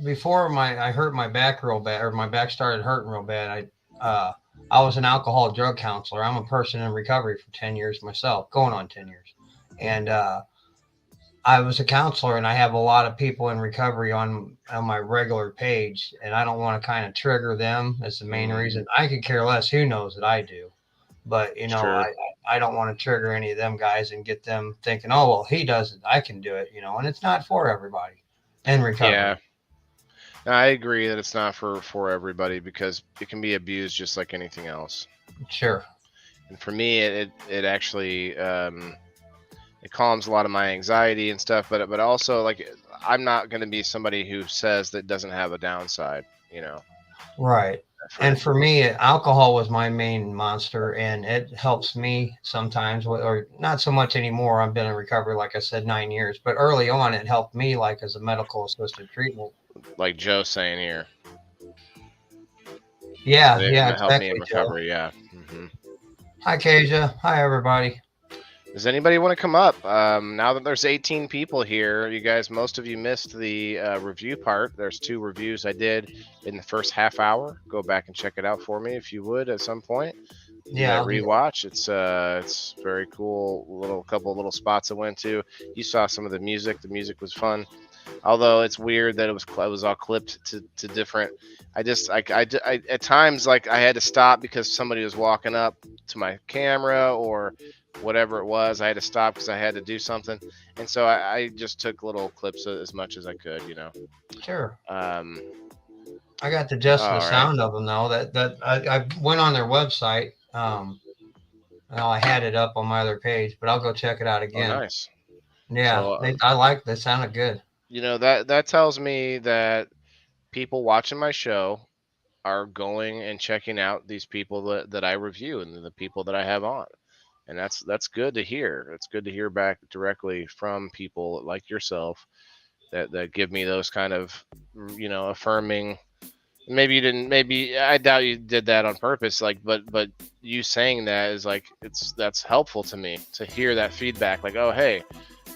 before I hurt my back real bad, or my back started hurting real bad. I was an alcohol drug counselor. I'm a person in recovery for 10 years myself, going on 10 years, and I was a counselor, and I have a lot of people in recovery on my regular page, and I don't want to kind of trigger them. That's the main reason. I could care less who knows that I do, but Sure. I don't want to trigger any of them guys and get them thinking, oh well, he does it, I can do it, and it's not for everybody in recovery. Yeah, I agree that it's not for everybody because it can be abused just like anything else. Sure. And for me, it actually it calms a lot of my anxiety and stuff, but also like I'm not going to be somebody who says that doesn't have a downside, Right. And for me, alcohol was my main monster, and it helps me sometimes, or not so much anymore. I've been in recovery, like I said, 9 years, but early on, it helped me like as a medical assisted treatment. Like Joe's saying here. Yeah, It yeah, helped me exactly, in recovery. Joe. Yeah. Hi, Kasia. Hi, everybody. Does anybody want to come up? Now that there's 18 people here, you guys, most of you missed the review part. There's 2 reviews I did in the first half hour. Go back and check it out for me if you would at some point. Yeah, Rewatch. It's very cool. Couple little spots I went to. You saw some of the music. The music was fun. Although it's weird that it was all clipped to different. I at times like I had to stop because somebody was walking up to my camera or whatever it was. I had to stop because I had to do something, and so I just took little clips as much as I could, Sure. I got the sound of them though. That I went on their website. Well, I had it up on my other page, but I'll go check it out again. Oh, nice. Yeah, so, they sounded good. That tells me that people watching my show are going and checking out these people that I review and the people that I have on. And that's good to hear. It's good to hear back directly from people like yourself that give me those kind of, affirming. Maybe I doubt you did that on purpose. Like, but you saying that is like, that's helpful to me to hear that feedback. Like, oh, hey,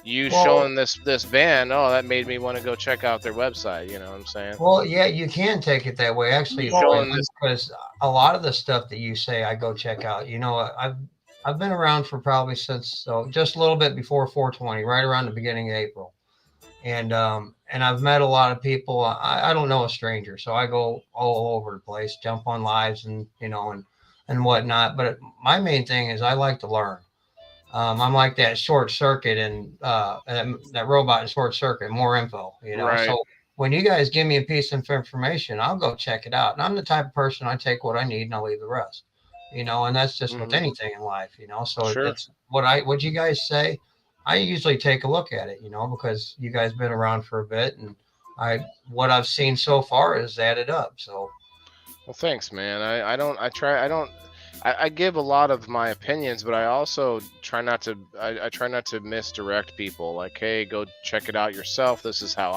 you Well, showing this band, oh, that made me want to go check out their website. You know what I'm saying? well, yeah, you can take it that way. Actually, You showing this. because a lot of the stuff that you say, I go check out. You know, I've been around for probably since just a little bit before 420, right around the beginning of April, and I've met a lot of people. I don't know a stranger, so I go all over the place, jump on lives, and and whatnot. But my main thing is I like to learn. I'm like that short circuit and that robot in short circuit, more info, Right. So when you guys give me a piece of information, I'll go check it out. And I'm the type of person, I take what I need and I'll leave the rest, and that's just with Mhm. anything in life, So Sure. it's what you guys say. I usually take a look at it, because you guys been around for a bit, and what I've seen so far is added up. So Well, thanks, man. I give a lot of my opinions, but I also try not to. I try not to misdirect people. Like, hey, go check it out yourself. This is how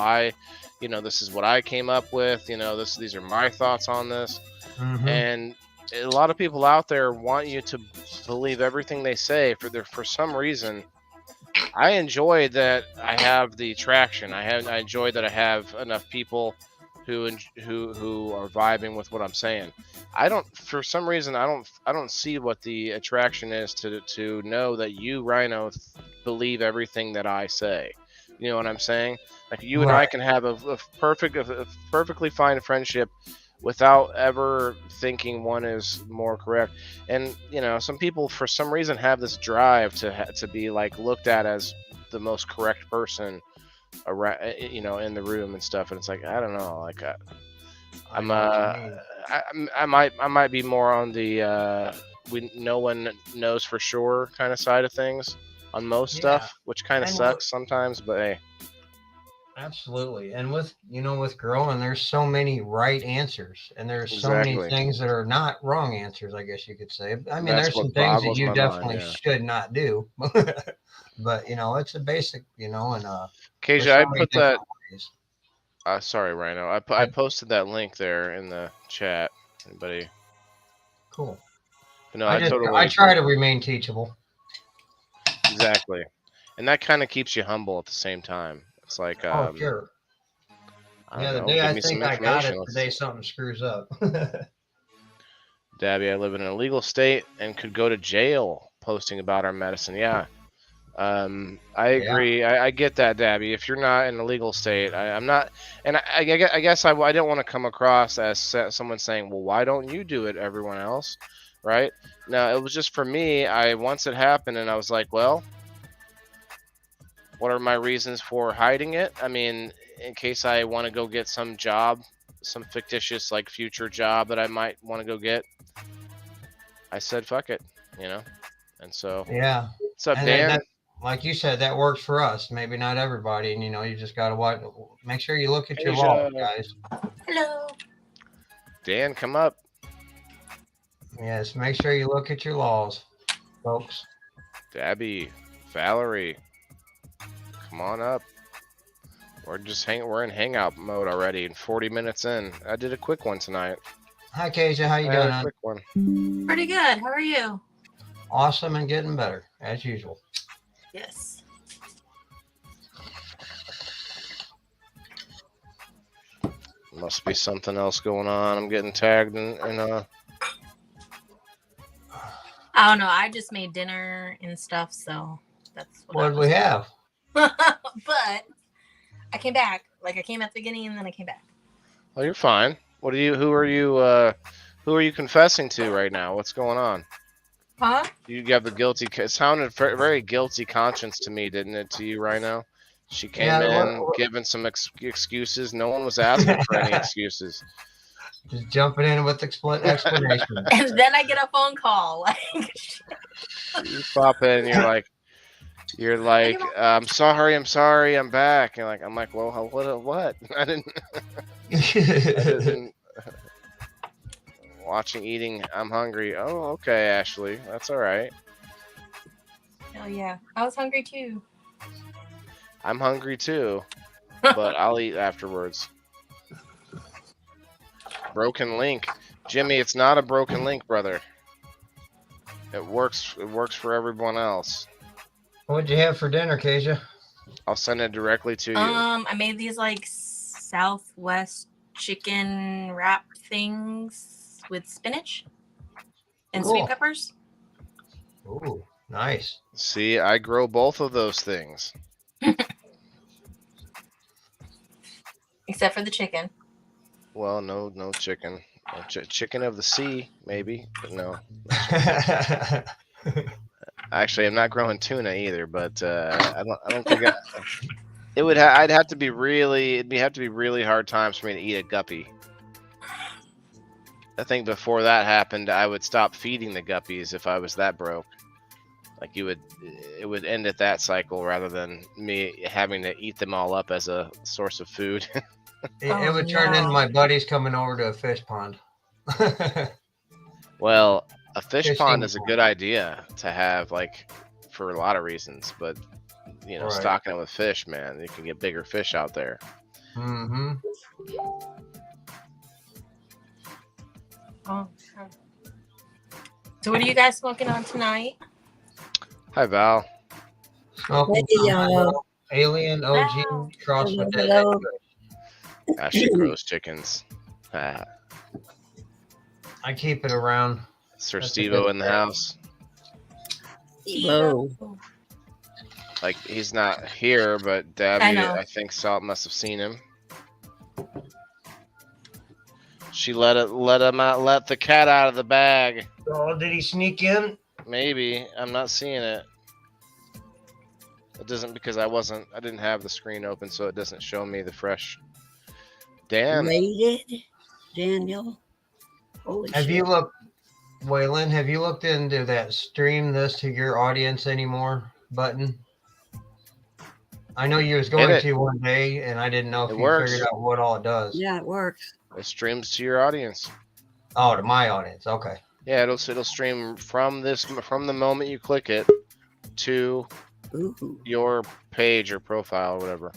this is what I came up with. These are my thoughts on this. And a lot of people out there want you to believe everything they say for some reason. I enjoy that I have the traction. I enjoy that I have enough people who are vibing with what I'm saying. I don't for some reason I don't see what the attraction is to know that you, Rhino, believe everything that I say. You know what I'm saying? Like, you and I Right. can have a perfectly fine friendship without ever thinking one is more correct. And some people for some reason have this drive to be like looked at as the most correct person around, in the room and stuff. And it's like, I don't know, like I I'm know what you mean. I might be more on the no one knows for sure kind of side of things on most Yeah. stuff, which kind of And sucks sometimes, but hey. Absolutely. And with growing, there's so many right ansers, and there's so many Exactly. things that are not wrong answers, I guess you could say. I mean, That's there's what some things that boggles you my mind. definitely Yeah. should not do. But it's a basic, and there's KJ, so I many put that. different ways. Sorry, Rhino. I posted that link there in the chat. Anybody? Cool. But no, I totally try agree. to remain teachable. Exactly, and that kind of keeps you humble at the same time. It's like, Oh, sure. I Yeah, don't the know, day give I me some think I got information. it, the Let's. day something screws up. Dabby, I live in an illegal state and could go to jail posting about our medicine. Yeah. I agree. I get that, Dabby. If you're not in a legal state, I'm not, and I guess I didn't want to come across as someone saying, "Well, why don't you do it, everyone else?" Right? No, it was just for me. Once it happened, and I was like, "Well, what are my reasons for hiding it? I mean, in case I want to go get some job, some fictitious like future job that I might want to go get." I said, "Fuck it," And so, Yeah. what's up, And Dan? like you said, that works for us. Maybe not everybody. And, you just got to watch. Make sure you look at your laws, Asia. guys. Hello. Dan, come up. Yes, make sure you look at your laws, folks. Dabby, Valerie, come on up. We're in hangout mode already, and 40 minutes in. I did a quick one tonight. Hi, Keisha. How you I doing? had a hon? quick one. Pretty good. How are you? Awesome and getting better as usual. Yes. Must be something else going on. I'm getting tagged in I don't know. I just made dinner and stuff, so that's what. What do we have? But I came back. Like, I came at the beginning and then I came back. Oh, you're fine. Who are you confessing to right now? What's going on? Huh? You have the guilty. It sounded very guilty conscience to me, didn't it? To you right now. She came in giving some excuses. No one was asking for any excuses. Just jumping in with explanations. And then I get a phone call. You pop in, you're like, I'm sorry, I'm back. And I'm like, well, what? I didn't. Watching, eating. I'm hungry. Oh, okay, Ashley, that's all right. Oh yeah, I was hungry too. I'm hungry too, but I'll eat afterwards. Broken link, Jimmy. It's not a broken link, brother. It works. It works for everyone else. What'd you have for dinner, Keisha? I'll send it directly to you. I made these like Southwest chicken wrap things with spinach and Cool. sweet peppers. Ooh, nice. See, I grow both of those things. Except for the chicken. Well, no chicken. No chicken of the sea, maybe, but no. Actually, I'm not growing tuna either, but I don't think it would. I'd have to be really. It'd have to be really hard times for me to eat a guppy. I think before that happened, I would stop feeding the guppies if I was that broke. Like it would end at that cycle rather than me having to eat them all up as a source of food. It would turn into my buddies coming over to a fish pond. Well, a fish Fishing pond is a pond. good idea to have, like, for a lot of reasons, but Right. stocking it with fish, man, you can get bigger fish out there. Mm-hmm. Oh. So what are you guys smoking on tonight? Hi, Val. Smoking Hey, some y'all. Alien OG Wow. cross with Hello. Ashley grows chickens. I keep it around. Sir That's a SteveO good in the start. house. Whoa. Like, he's not here, but I Dabby, know. I think Salt must have seen him. She let the cat out of the bag. Oh, did he sneak in? Maybe. I'm not seeing it. It doesn't, because I didn't have the screen open, so it doesn't show me the fresh. Dan. Rated Daniel. Holy Have shit. you looked, Waylon? Have you looked into that stream this to your audience anymore button? I know you was going it. to one day, and I didn't know if It you works. figured out what all it does. Yeah, it works. It streams to your audience. Oh, to my audience. Okay. Yeah, it'll stream from the moment you click it to Ooh. your page or profile or whatever.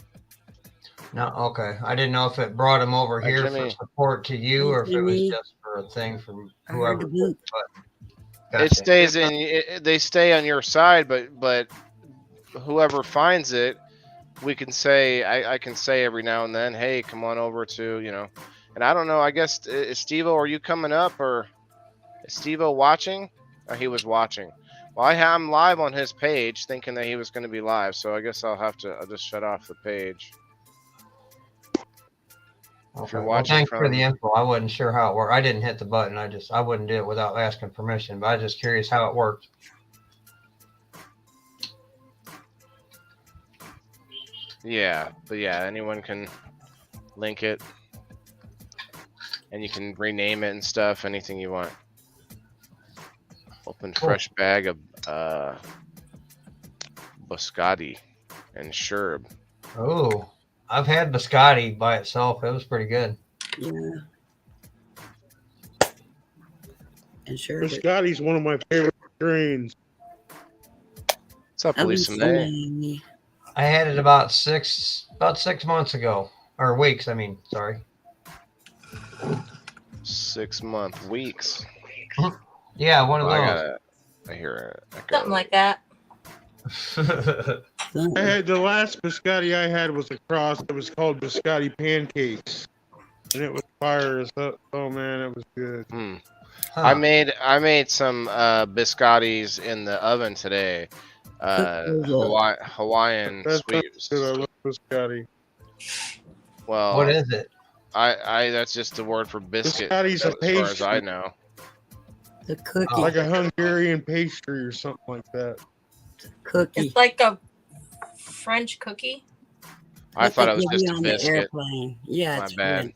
No, okay. I didn't know if it brought him over Hi, here Jimmy. for support to you, or if it was Jimmy. just for a thing from I heard whoever. the boot. Gotcha. It stays they stay on your side, but whoever finds it, we can say I can say every now and then, hey, come on over to and I don't know. I guess is SteveO, are you coming up, or is SteveO watching? Or he was watching. Well, I'm live on his page, thinking that he was going to be live, so I guess I'll just shut off the page. Okay. you're Well, watching thanks for from- the info. I wasn't sure how it worked. I didn't hit the button. I wouldn't do it without asking permission, but I was just curious how it worked. Yeah, but yeah, anyone can link it, and you can rename it and stuff, anything you want. Open Cool. fresh bag of biscotti and sherb. Oh, I've had biscotti by itself. It was pretty good. Yeah. And sure. Biscotti's one of my favorite strains. What's up, Lisa May? I had it about 6 months ago, or weeks. I mean, sorry. 6 month weeks. Yeah, one of I hear it. Something like that. those. I had the last biscotti I had was a cross. It was called biscotti pancakes, and it was fire as hell. Oh man, it was good. Huh. I made some biscottis in the oven today. Hawaiian That's sweeps. good. I love biscotti. Well, What is it? I that's just the word for biscuit, Biscotti's a as far as I pastry. know. The cookie. Like a Hungarian pastry or something like that. Cookie. It's like a French cookie. I What thought they it was give just you a on the biscuit. airplane. Yeah, My it's bad. French.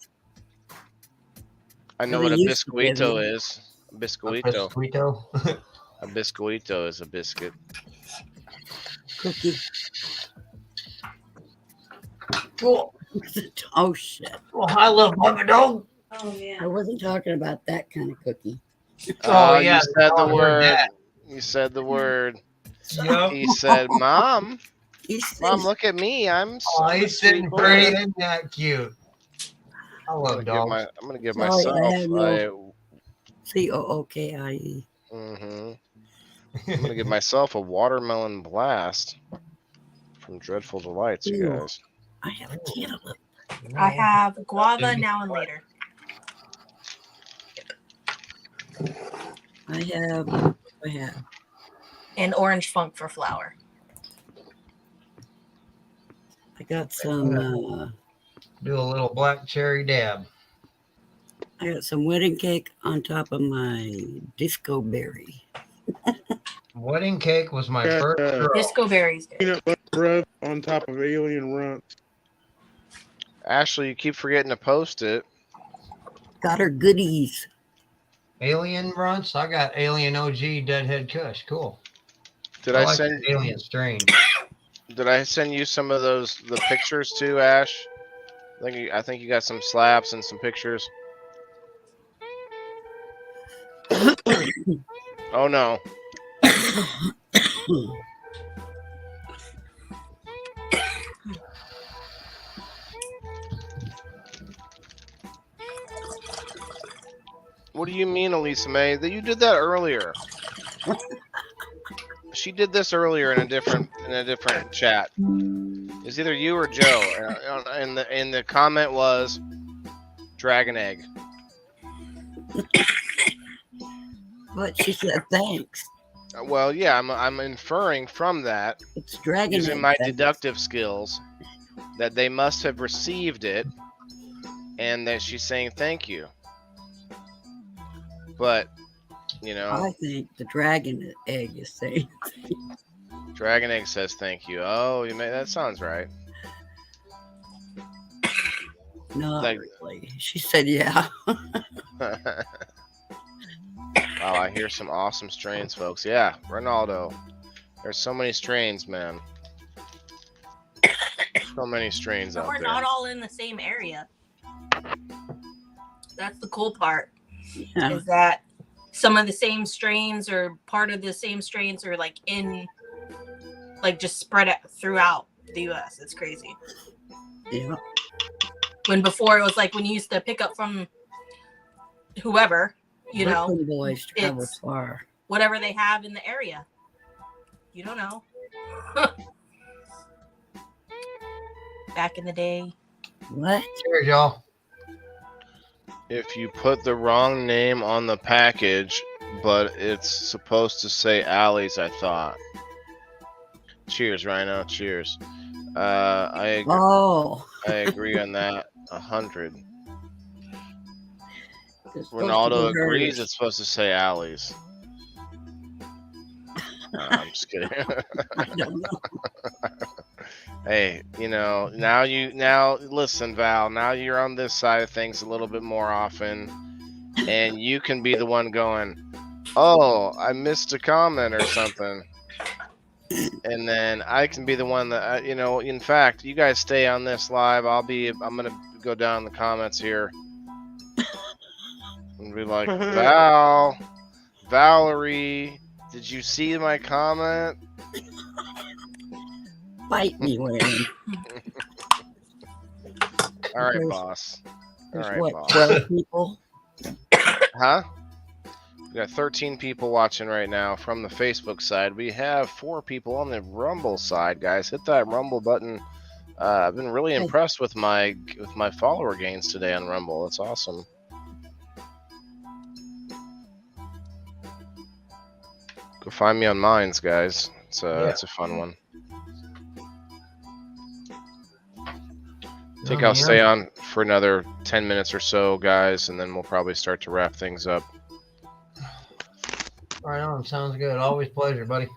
I know Well, what a they used to give biscuito you- is. A biscuito. Biscuito? A biscuito is a biscuit. Cookie. Cool. Oh shit. Well, I love Bubba Dog. Oh yeah. I wasn't talking about that kind of cookie. Oh, yeah. You said the I heard word. that. You said the word. Yep. He said, "Mom, He Mom, says, look at me. I'm Oh, a he's sweet sitting boy." pretty and that cute. I I'm love dogs. gonna give Sorry, I myself had no- COOKIE. I'm gonna give myself a watermelon blast Some dreadful delights, you Ew. guys. I have a cantaloupe. I have guava now and later. I have. And orange funk for flour. I got some. Do a little black cherry dab. I got some wedding cake on top of my disco berry. Wedding cake was my Got, first throw. Disco berries. Good. Peanut butter bread on top of alien runts. Ashley, you keep forgetting to post it. Got her goodies. Alien runts. I got Alien OG Deadhead Kush. Cool. Did I like send that Alien strain? Did I send you some of the pictures too, Ash? I think you got some slaps and some pictures. Oh no. What do you mean, Elisa May? That you did that earlier. She did this earlier in a different chat. It's either you or Joe, and the comment was dragon egg. But she said thanks. Well, yeah, I'm inferring from that, It's dragon using egg, my thanks. deductive skills, that they must have received it, and that she's saying thank you. But, you know, I think the dragon egg is saying. dragon egg says thank you. Oh, that sounds right. Not Like- really. She said, yeah. Wow, I hear some awesome strains, folks. Yeah, Ronaldo. There's so many strains, man. So many strains But out we're there. not all in the same area. That's the cool part. Yeah. Is that some of the same strains or part of the same strains are like just spread out throughout the US. It's crazy. Yeah. When before it was like when you used to pick up from whoever, you know, Brooklyn boys travel it's- far. whatever they have in the area. You don't know. Back in the day. What? Cheers, y'all. If you put the wrong name on the package, but it's supposed to say Alley's, I thought. Cheers, Rhino. Cheers. I Oh. agree on that 100. It's supposed to Ronaldo be agrees hers. it's supposed to say Alley's. I'm just kidding. I don't know. Hey, now listen, Val, now you're on this side of things a little bit more often, and you can be the one going, oh, I missed a comment or something. And then I can be the one that, in fact, you guys stay on this live. I'm going to go down the comments here and be like, Valerie, did you see my comment? Bite me, Wayne. All right, There's- boss. All There's right, what, boss. 12 people? Huh? We got 13 people watching right now from the Facebook side. We have 4 people on the Rumble side, guys. Hit that Rumble button. I've been really impressed with my follower gains today on Rumble. It's awesome. Go find me on Minds, guys. It's a fun one. I think I'll stay on for another 10 minutes or so, guys, and then we'll probably start to wrap things up. Right on. Sounds good. Always pleasure, buddy.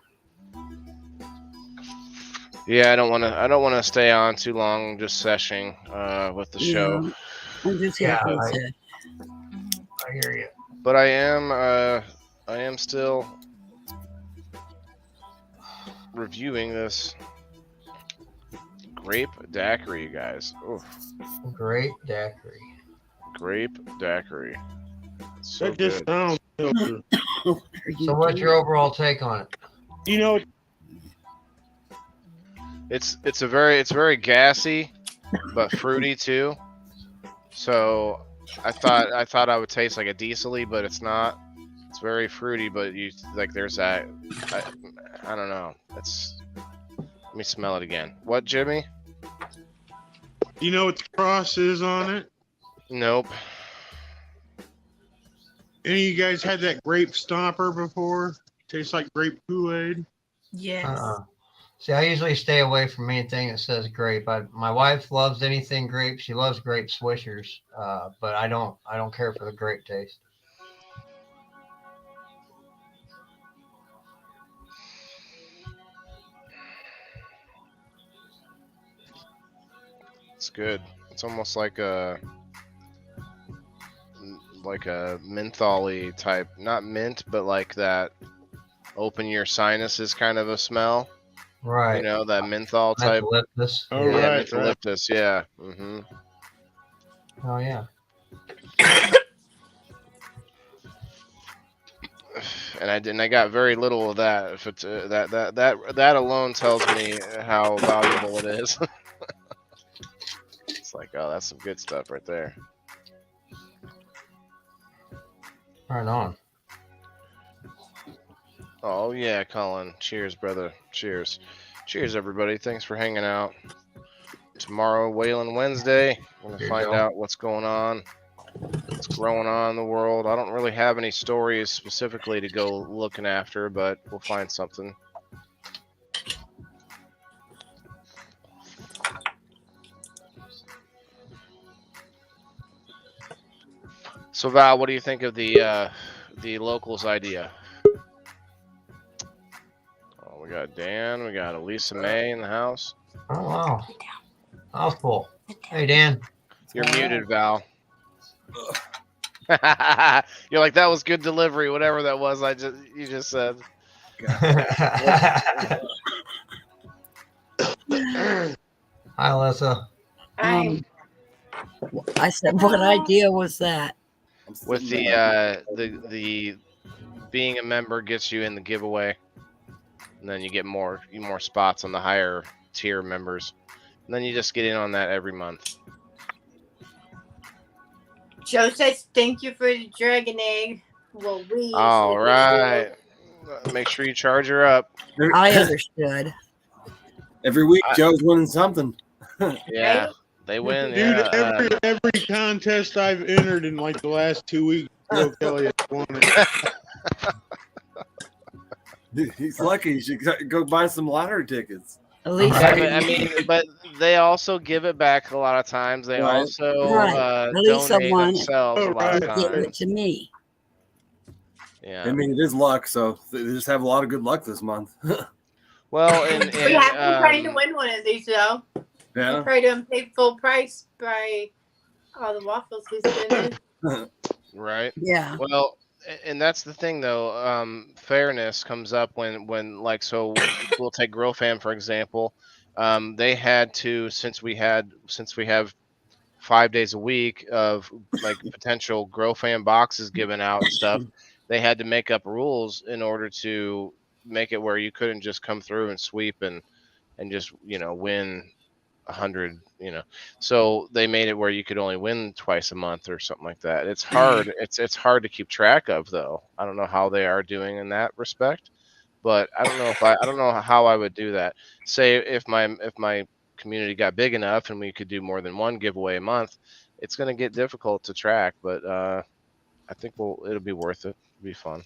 Yeah, I don't want to stay on too long, just seshing with the show. Yeah. I'm just here Yeah, for a I- sec. I hear you. But I am still reviewing this grape daiquiri, guys. Oof, Great daiquiri. grape daiquiri. It's so That just good. sounds so good. What are you So, what's doing? your overall take on it? You know, It's very gassy, but fruity too. So I thought I would taste like a diesel-y, but it's not. It's very fruity, but there's that. I don't know. Let me smell it again. What, Jimmy? You know what the cross is on it? Nope. Any of you guys had that grape stomper before? Tastes like grape Kool-Aid. Yes. See, I usually stay away from anything that says grape. My wife loves anything grape. She loves grape swishers, but I don't care for the grape taste. It's good. It's almost like a mentholy type, not mint, but like that open your sinuses kind of a smell. Right. You know, that menthol type. Mentholyptus. Oh, Yeah, right. mentholyptus. Yeah. Mm-hmm. Oh yeah. And I got very little of that. If it's that alone tells me how valuable it is. It's like, oh, that's some good stuff right there. Right on. Oh yeah, Colin. Cheers, brother. Cheers. Cheers, everybody. Thanks for hanging out. Tomorrow, Whalen Wednesday. We're gonna find out what's going on. What's growing on in the world. I don't really have any stories specifically to go looking after, but we'll find something. So Val, what do you think of the locals idea? Oh, we got Dan, we got Elisa May in the house. Oh wow. Mouthful. Hey Dan. You're muted, Val. You're like, that was good delivery, whatever that was. You just said. Hi, Alyssa. I said, what idea was that? With the being a member gets you in the giveaway, and then you get more spots on the higher tier members, and then you just get in on that every month. Joe says thank you for the dragon egg. Well, we. All right. Make sure you charge her up. I understood. Every week, Joe's winning something. Yeah, they win. Dude, Yeah. every contest I've entered in like the last 2 weeks, Joe Kelly has won it. Dude, he's lucky. He should go buy some lottery tickets. At least I mean, but they also give it back a lot of times. They Right. also At least donate someone themselves a lot of give it times. to me. Yeah. I mean, it is luck, so they just have a lot of good luck this month. Well, We have been trying to win one of these, though. Yeah. We try to pay full price by all the waffles he's been in. Right. Yeah. Well, and that's the thing, though. Fairness comes up when like, so we'll take Grow Fam for example. They had to, since we have 5 days a week of like potential Grow Fam boxes given out and stuff. They had to make up rules in order to make it where you couldn't just come through and sweep and just win 100. So they made it where you could only win twice a month or something like that. It's hard. It's hard to keep track of, though. I don't know how they are doing in that respect, but I don't know how I would do that. Say if my community got big enough and we could do more than one giveaway a month, it's going to get difficult to track, but I think it'll be worth it. It'll be fun.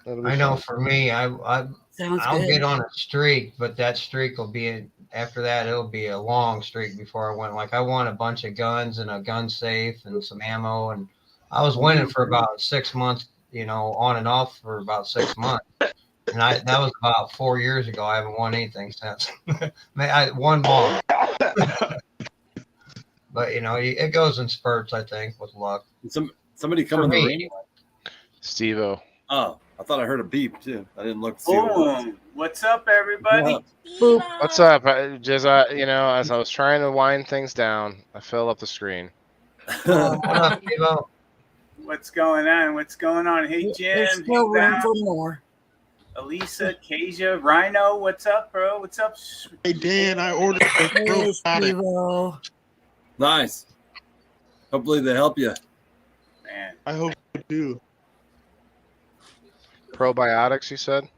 I know for me, I'll good. get on a streak, but that streak will be after that. It'll be a long streak before I win. Like I won a bunch of guns and a gun safe and some ammo, and I was winning for about 6 months. On and off for about 6 months. And that was about 4 years ago. I haven't won anything since. I won bomb. But it goes in spurts. I think with luck. Somebody come in the ring. Anyway. SteveO. Oh, I thought I heard a beep too. I didn't look to see what it was. Boom. What's up, everybody? Boop. What's up? Just as I was trying to wind things down, I fell off the screen. What up, Steve-O? What's going on? What's going on? Hey, Jim. There's still Hey, room Val, for more. Elisa, Kasia, Rhino. What's up, bro? What's up? Hey, Dan, I ordered a Hey, probiotic. Steve-O. Nice. Hopefully they help you. Man. I hope you do. Probiotics, you said?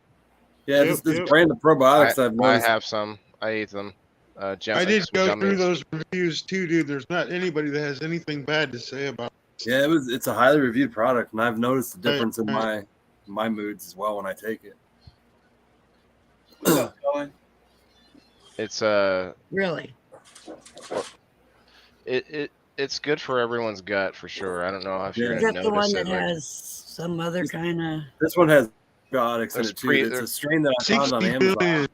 Yeah, this brand of probiotics I've I noticed. have some. I eat them. I did go through those reviews too, dude. There's not anybody that has anything bad to say about it. Yeah, it's a highly reviewed product, and I've noticed the difference in my moods as well when I take it. What's up, Colin? It's Really? It's good for everyone's gut for sure. I don't know if you're Is gonna that the one notice that it. has some other kind of? This one has probiotics in There's it too. It's a strain that I found on 60 Amazon. billion.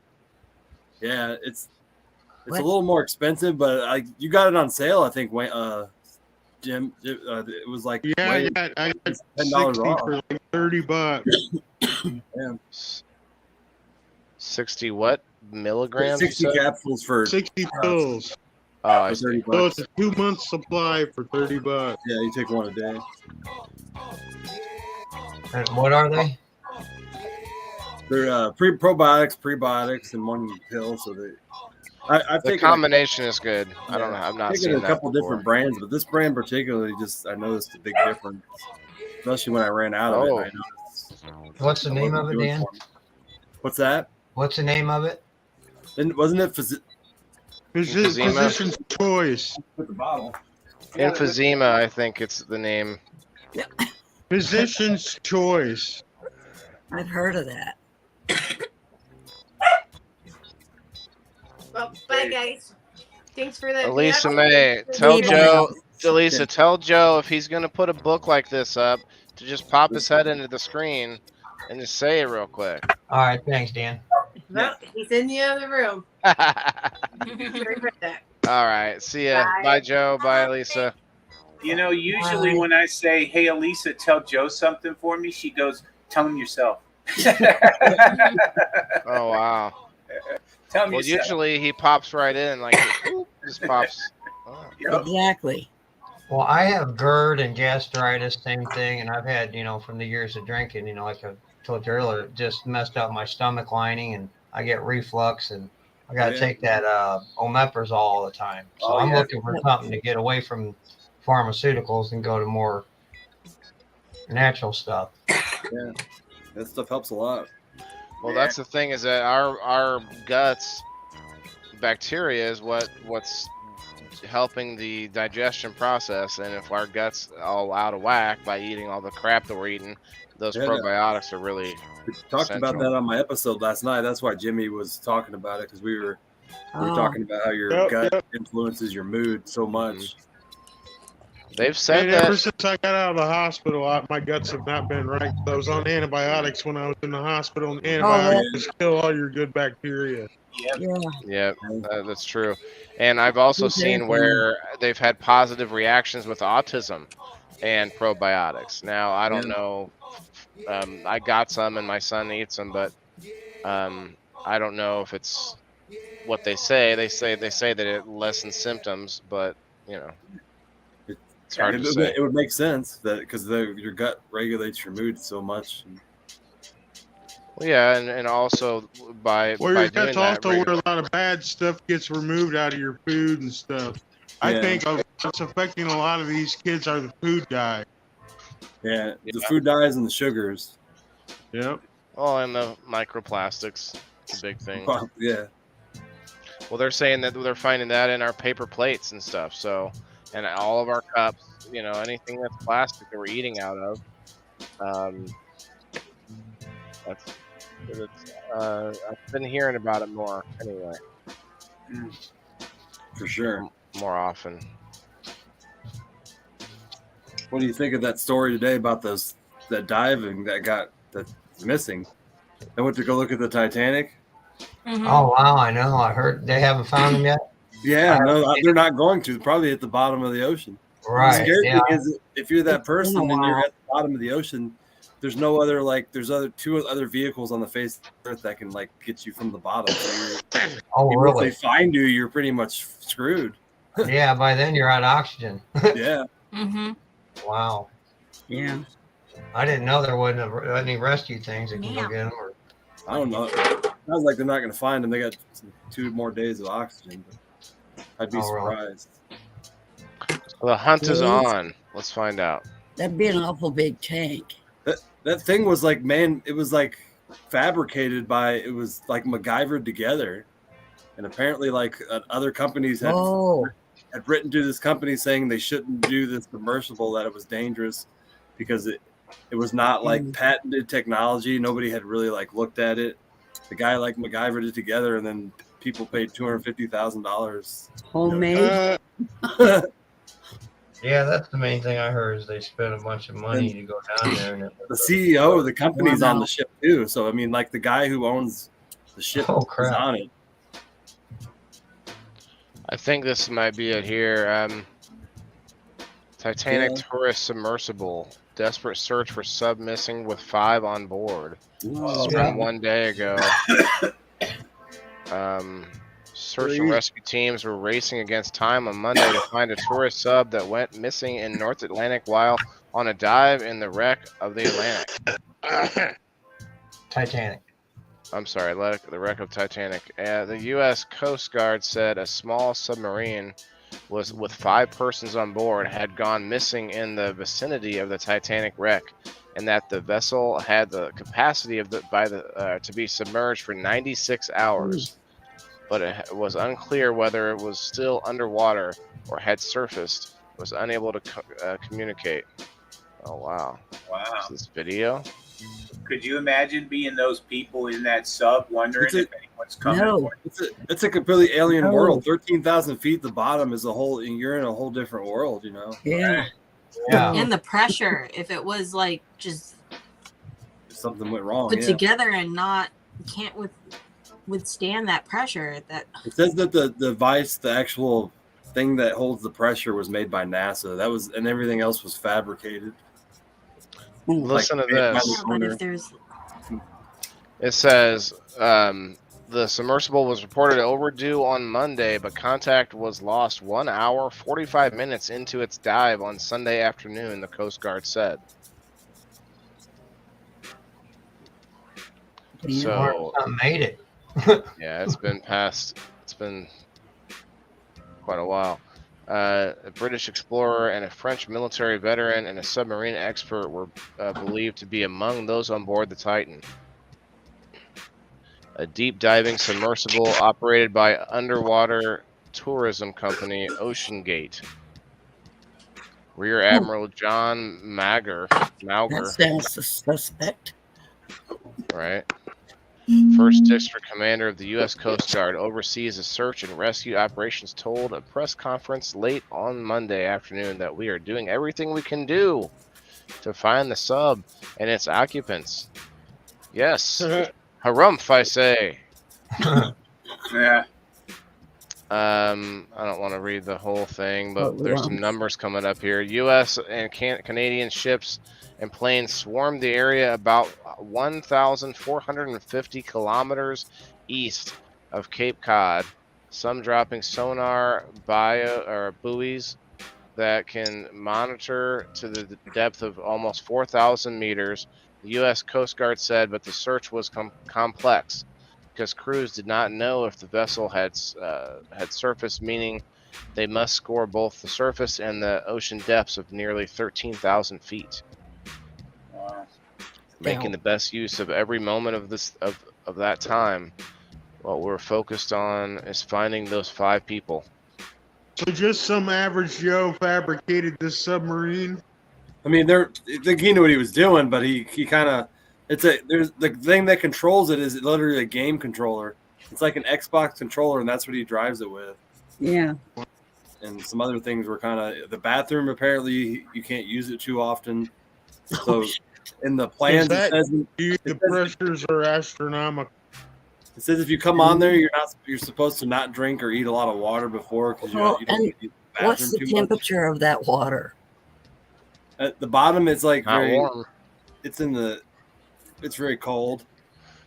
Yeah, it's What? a little more expensive, but you got it on sale. I think Jim, it was like I got $10 $60 off. for like $30. Yeah. 60 what milligrams? 60 capsules for 60 pills. Oh, I for see. 30 So bucks. it's a 2-month supply for $30. Yeah, you take one a day. And what are they? They're probiotics, prebiotics, and one pill. So I've The taken combination is good. I don't know. I've not taken seen a that couple before. different brands, but this brand particularly, I noticed a big difference, especially when I ran out of it. I noticed What's the name of it, doing Dan? for me. What's that? What's the name of it? And wasn't it Physician's choice. With the bottle. Emphysema, I think it's the name. Physician's choice. I've heard of that. Well, bye guys. Thanks for that. Elisa Yeah. May, tell Leave Joe. it. Elisa, tell Joe if he's gonna put a book like this up to just pop his head into the screen and just say it real quick. All right, thanks, Dan. Well, he's in the other room. All Sorry for that. right. See ya. Bye. Bye, Joe. Bye, Lisa. You know, usually when I say, "Hey, Elisa, tell Joe something for me," she goes, "Tell him yourself." Oh wow. Tell him Well, yourself. usually he pops right in, like just pops. Oh. Exactly. Well, I have GERD and gastritis, same thing, and I've had, from the years of drinking, like I told you earlier, it just messed up my stomach lining, and I get reflux, and I got to take that omeprazole all the time. So I'm looking for something to get away from pharmaceuticals and go to more natural stuff. Yeah, that stuff helps a lot. Well, that's the thing is that our guts, bacteria is what's helping the digestion process, and if our guts all out of whack by eating all the crap that we're eating, those probiotics are really We talked about essential. that on my episode last night. That's why Jimmy was talking about it, because we were talking about how your gut influences your mood so much. They've said And that. ever since I got out of the hospital, my guts have not been right. I was on antibiotics when I was in the hospital, and antibiotics kill all your good bacteria. Yeah, that's true. And I've also seen where they've had positive reactions with autism and probiotics. Now, I don't know. I got some, and my son eats them, but I don't know if it's what they say. They say that it lessens symptoms, but it's hard to say. It would make sense that because your gut regulates your mood so much. Well, yeah, and also by Your doing gut's that, also where a lot of bad stuff gets removed out of your food and stuff. I think what's affecting a lot of these kids are the food dye. Yeah, the food dyes and the sugars. Yep. Oh, and the microplastics. It's a big thing. Yeah. Well, they're saying that they're finding that in our paper plates and stuff. So, and all of our cups, anything that's plastic that we're eating out of. I've been hearing about it more anyway. For sure. More often. What do you think of that story today about that diving that's missing? I went to go look at the Titanic. Mm-hmm. Oh, wow, I know. I heard they haven't found them yet. Yeah, no, they're not going to. Probably at the bottom of the ocean. Right. The scary thing is, if you're that person and you're at the bottom of the ocean, there's no other there's two other vehicles on the face of the earth that can get you from the bottom. So if they find you, you're pretty much screwed. Yeah, by then you're out of oxygen. Yeah. Mm-hmm. Wow. Yeah. I didn't know there wasn't any rescue things that can go get them. I don't know. It sounds like they're not going to find them. They got 2 more days of oxygen. But I'd be surprised. Well, the hunt is on. Let's find out. That'd be an awful big tank. That thing was it was fabricated by, it was like MacGyvered together, and apparently like other companies had written to this company saying they shouldn't do this submersible, that it was dangerous because it was not like patented technology. Nobody had really like looked at it. The guy like MacGyvered it together, and then people paid $250,000. Homemade. Yeah, that's the main thing I heard is they spent a bunch of money to go down there. And the CEO of the company's on the ship too. So I mean, like the guy who owns the ship is on it. I think this might be it here. Titanic tourist submersible. Desperate search for sub missing with 5 on board. This is from 1 day ago. Search and rescue teams were racing against time on Monday to find a tourist sub that went missing in North Atlantic while on a dive in the wreck of the Atlantic. Titanic. I'm sorry, the wreck of Titanic. The U.S. Coast Guard said a small submarine was with 5 persons on board had gone missing in the vicinity of the Titanic wreck, and that the vessel had the capacity of to be submerged for 96 hours. But it was unclear whether it was still underwater or had surfaced. It was unable to communicate. Oh wow! Wow! Is this video? Could you imagine being those people in that sub, wondering if anyone's coming? No, it's a completely alien world. 13,000 feet, the bottom is you're in a whole different world, you know. Yeah. And the pressure, if it was like just something went wrong, put together and can't withstand that pressure. That it says that the device, the actual thing that holds the pressure, was made by NASA. That was, and everything else was fabricated. Listen to this. But if there's... It says the submersible was reported overdue on Monday, but contact was lost 1 hour 45 minutes into its dive on Sunday afternoon, the Coast Guard said. So made it. Yeah, it's been quite a while. A British explorer and a French military veteran and a submarine expert were believed to be among those on board the Titan. A deep diving submersible operated by underwater tourism company OceanGate. Rear Admiral John Mauger. That sounds suspect. Right. First District Commander of the U.S. Coast Guard oversees the search and rescue operations told a press conference late on Monday afternoon that we are doing everything we can do to find the sub and its occupants. Yes. Harumph, I say. Yeah. I don't want to read the whole thing, but there's some numbers coming up here. U.S. and Canadian ships and planes swarmed the area about 1,450 kilometers east of Cape Cod, some dropping sonar buoys that can monitor to the depth of almost 4,000 meters, the U.S. Coast Guard said, but the search was complex because crews did not know if the vessel had surfaced, meaning they must score both the surface and the ocean depths of nearly 13,000 feet. Making the best use of every moment of that time. What we're focused on is finding those 5 people. So just some average Joe fabricated this submarine? I mean, I think he knew what he was doing, but he kind of, there's the thing that controls it is literally a game controller. It's like an Xbox controller, and that's what he drives it with. Yeah. And some other things were kind of, the bathroom, apparently you can't use it too often. So in the plans, the pressures are astronomical. It says if you come on there, you're supposed to not drink or eat a lot of water before because you don't use the bathroom what's the temperature of that water? At the bottom, it's like Not very warm. It's very cold.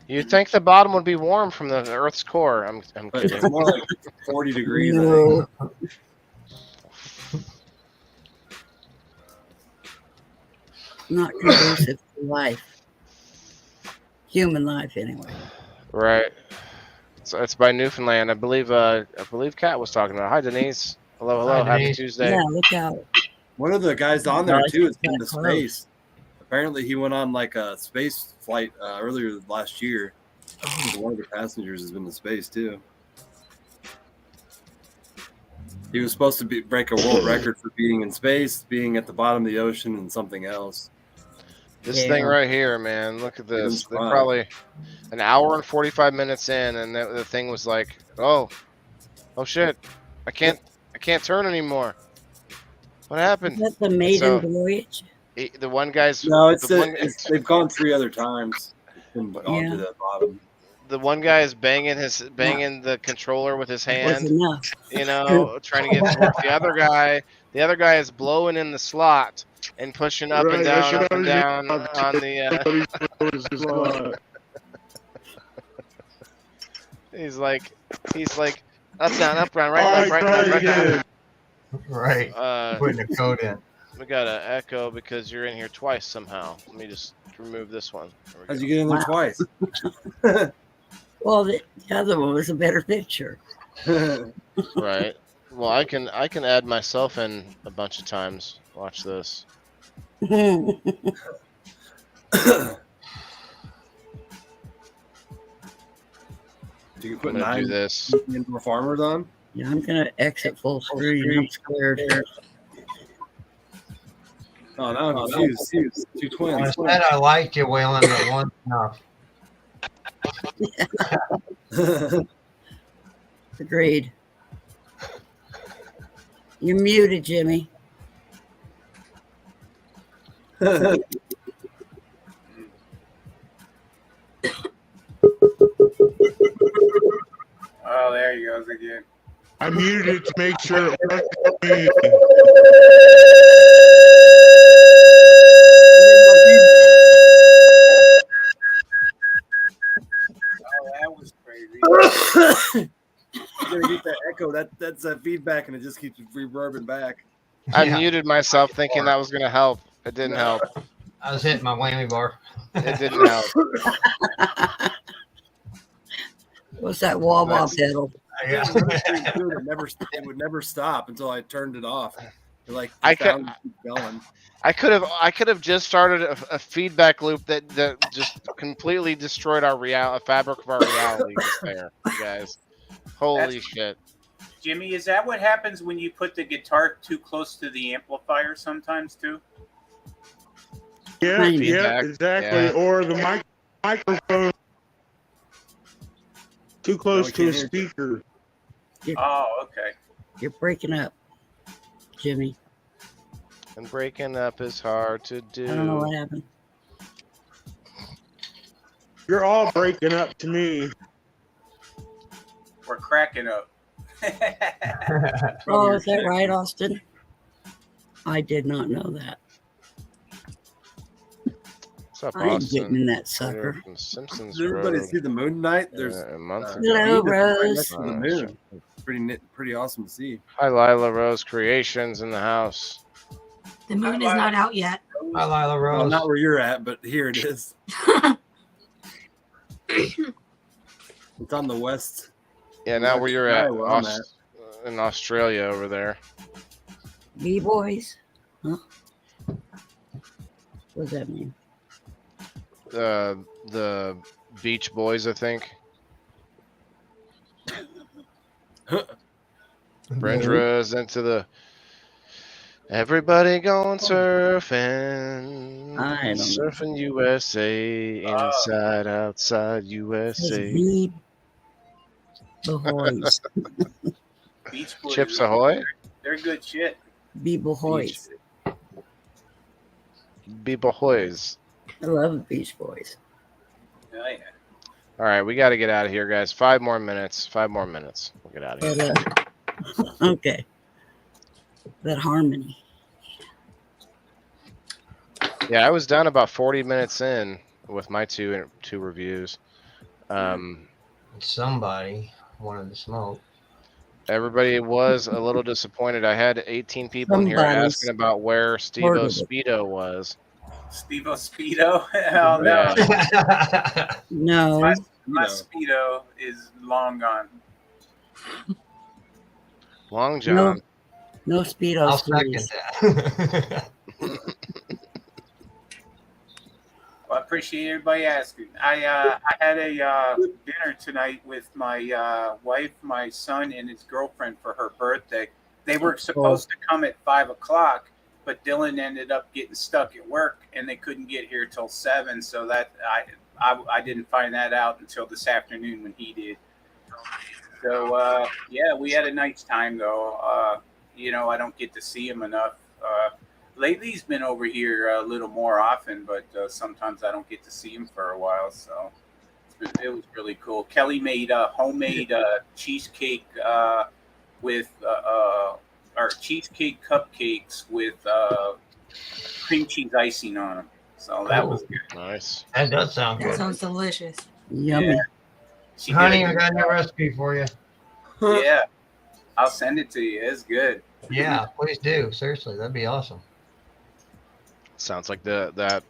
You'd think the bottom would be warm from the Earth's core. I'm But kidding. it's more like 40 degrees. No. I think. Not conducive to life. Human life, anyway. Right. So it's by Newfoundland. I believe Kat was talking about it. Hi, Denise. Hello. Hi, Happy Denise. Tuesday. Yeah, look out. One of the guys on there too has been to space. Apparently, he went on like a space flight earlier last year. One of the passengers has been to space too. He was supposed to break a world record for being in space, being at the bottom of the ocean, and something else. This thing right here, man. Look at this. They're probably an hour and 45 minutes in, and the thing was like, oh shit, I can't turn anymore. What happened? Is that the maiden voyage? The one guy's no, they've gone 3 other times and gone to the bottom. The one guy is banging the controller with his hand, you know, trying to get to work. The other guy is blowing in the slot and pushing up and down on the. He's like up down right down. Right. Putting a code in. We got an echo because you're in here twice somehow. Let me just remove this one. How'd you get in there twice? Well, the other one was a better picture. Right. Well, I can add myself in a bunch of times. Watch this. Do you put 9 this indoor farmers on? Yeah, I'm gonna exit full screen. I'm scared here. Oh no, confused. 2 twins. I said I liked you, Waylon, but one enough. Agreed. You're muted, Jimmy. Oh, there he goes again. I muted it to make sure it worked. Oh, that was crazy. You're gonna get that echo. That's that feedback, and it just keeps reverbing back. I muted myself thinking that was gonna help. It didn't help. I was hitting my whammy bar. It didn't help. What's that wah-wah pedal? Yeah. It would never stop until I turned it off. Like I keep going. I could have just started a feedback loop that just completely destroyed our fabric of our reality just there, you guys. Holy shit. Jimmy, is that what happens when you put the guitar too close to the amplifier sometimes too? Yeah, Feedback. exactly. Yeah. Or the microphone too close to a speaker. Oh, okay. You're breaking up, Jimmy. And breaking up is hard to do. I don't know what happened. You're all breaking up to me. We're cracking up. Oh, is that right, Austin? I did not know that. What's up, I ain't Austin? getting in that sucker. From Simpsons Does everybody Road. see the moon tonight? There's A month ago. Hello, Venus right Rose. next to the moon. Pretty awesome to see. Hi, Lila Rose Creations in the house. The moon is not out yet. Hi, Lila Rose. Well, not where you're at, but here it is. It's on the west. Yeah, now where you're at, where I'm at. in Australia over there. B-boys? Huh? What does that mean? The Beach Boys, I think. Brendra's into the everybody going surfing. I don't know. Surfing USA, inside, outside USA. B-boys. Beach Boys. Chips Ahoy? They're good shit. B-boys. B-boys. I love the Beach Boys. Oh, yeah. All right, we got to get out of here, guys. 5 more minutes. 5 more minutes. We'll get out of here. But, okay. That harmony. Yeah, I was done about 40 minutes in with my two reviews. Somebody wanted to smoke. Everybody was a little disappointed. I had 18 people in here asking about where SteveO Speedo was. SteveO Speedo? Hell no. No. My Speedo is long gone. Long John. No Speedos. I'll second that. I appreciate everybody asking. I had a dinner tonight with my wife, my son, and his girlfriend for her birthday. They were supposed to come at 5 o'clock, but Dylan ended up getting stuck at work, and they couldn't get here till 7. So that I didn't find that out until this afternoon when he did. So yeah, we had a nice time though. You know, I don't get to see him enough. Lately, he's been over here a little more often, but sometimes I don't get to see him for a while. So it was really cool. Kelly made homemade cheesecake with or cheesecake cupcakes with cream cheese icing on them. So that was good. Nice. That does sound That good. sounds delicious. Yummy. She Honey, did I a good got a new job. recipe for you. Yeah, I'll send it to you. It's good. Yeah, please do. Seriously, that'd be awesome. Sounds like that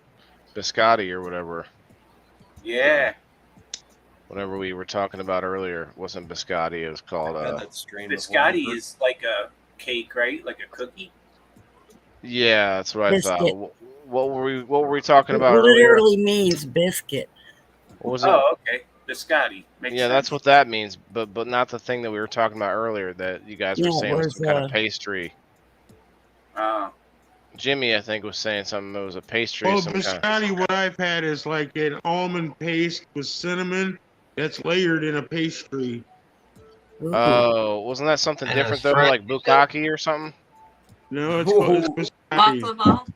biscotti or whatever. Yeah. Whatever we were talking about earlier. It wasn't biscotti. It was called Biscotti is like a cake, right? Like a cookie. Yeah, that's what I Biscuit. thought. What were we talking It about earlier? literally means biscuit. What was it? Oh, okay. Biscotti. Makes Yeah, sense. that's what that means, but not the thing that we were talking about earlier that you guys were Yeah, saying was where's some kind of pastry. Oh. Jimmy, I think, was saying something that was a pastry. Well, Some kind biscotti, what I've had is like an almond paste with cinnamon that's layered in a pastry. of... Oh, wasn't that something And different it's though, French, like bukkake or something? No, it's called it's biscotti. Baklava.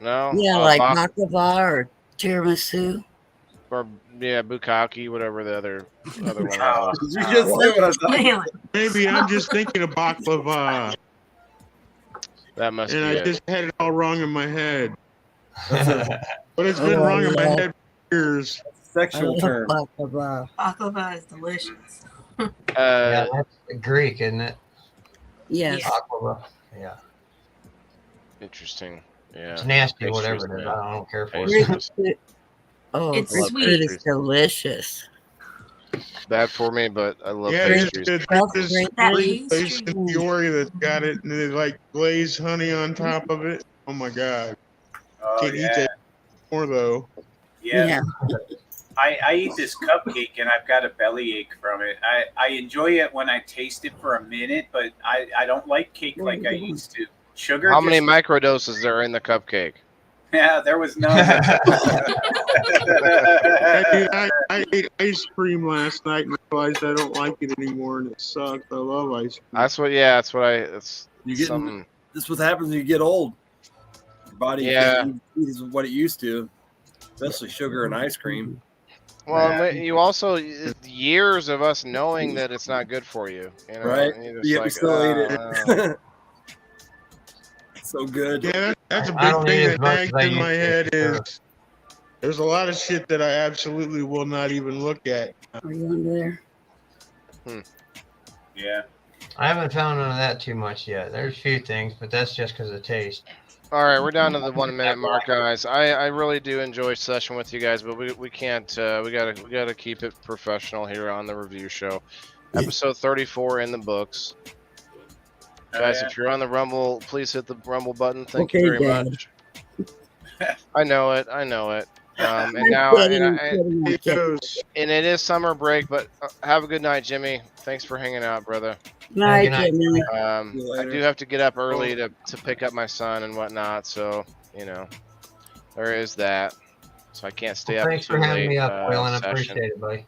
No. Yeah, like baklava or tiramisu. Or yeah, bukkake, whatever the other one Did was. you just say what I thought? Maybe I'm just thinking of baklava, That must and be I it. just had it all wrong in my head. But it's been Oh, wrong in my yeah. head for years. Sexual term. Baklava. Baklava is delicious. Yeah, that's Greek, isn't it? Yes. Baklava. Yeah. Interesting. Yeah. It's nasty, Pastries, whatever it is. man. I don't care for it. Pastries. Oh, It's Greek sweet. food is delicious. Bad for me, but I love Yeah, it's pastries. good. That's There's great. That this place pastry. in Peoria that's got it, and they like glaze honey on top of it. Oh my god! Oh Can't eat yeah. that more though. Yeah. Yeah. I eat this cupcake and I've got a bellyache from it. I enjoy it when I taste it for a minute, but I don't like cake like I used to. Sugar. How many just- microdoses are in the cupcake? Yeah, there was none. I ate ice cream last night and realized I don't like it anymore, and it sucks. I love ice cream. That's what. Yeah, that's what I. That's You get something. this. What happens when you get old? Your body Yeah. can't eat what it used to, especially sugar and ice cream. Well, and you also years of us knowing that it's not good for you, you know, Right? and you're just Yeah, we like, still ate "Oh, it. So good. Yeah, that's a I big don't thing eat that as much nags as I in my used to, head sure. is there's a lot of shit that I absolutely will not even look at. Are you under there? Yeah. I haven't found none of that too much yet. There's a few things, but that's just because of taste. All right, we're down to the 1 minute mark, guys. I really do enjoy session with you guys, but we can't. We gotta keep it professional here on the review show. Episode 34 in the books. Guys, yeah. if you're on the Rumble, please hit the Rumble button. Thank Okay, you very Dad. much. I know it. And I'm now, kidding, I'm kidding, I'm It kidding. goes. and it is summer break, but have a good night, Jimmy. Thanks for hanging out, brother. Night, Good night. Jimmy. I later. do have to get up early to pick up my son and whatnot, so you know, there is that. So I can't stay up Thanks too for having late. me up, Will, and I session. appreciate it, buddy.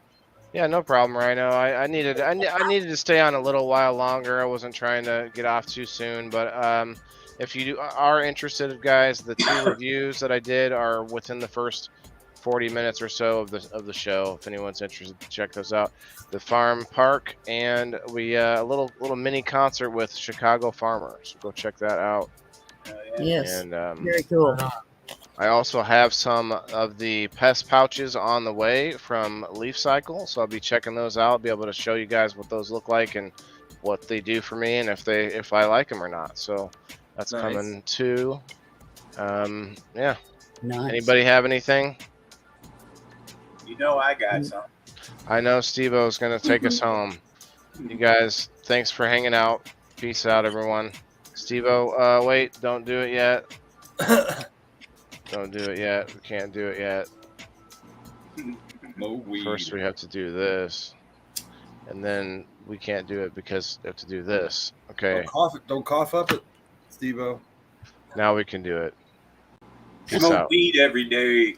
Yeah, no problem, Rhino. I needed to stay on a little while longer. I wasn't trying to get off too soon, but if you are interested, guys, the 2 reviews that I did are within the first 40 minutes or so of the show. If anyone's interested, check those out. The Farm Park, and we a little mini concert with Chicago farmers. Go check that out. Yes. And Very cool. I also have some of the pest pouches on the way from Leaf Cycle, so I'll be checking those out. Be able to show you guys what those look like and what they do for me, and if I like them or not. So that's Nice. coming too. Yeah. Nice. Anybody have anything? You know I got some. I know SteveO is going to take us home. You guys, thanks for hanging out. Peace out, everyone. SteveO, wait, don't do it yet. Don't do it yet. We can't do it yet. Mo weed. First, we have to do this, and then we can't do it because we have to do this. Okay. Don't cough up it, SteveO. Now we can do it. Peace Smoke out. weed every day.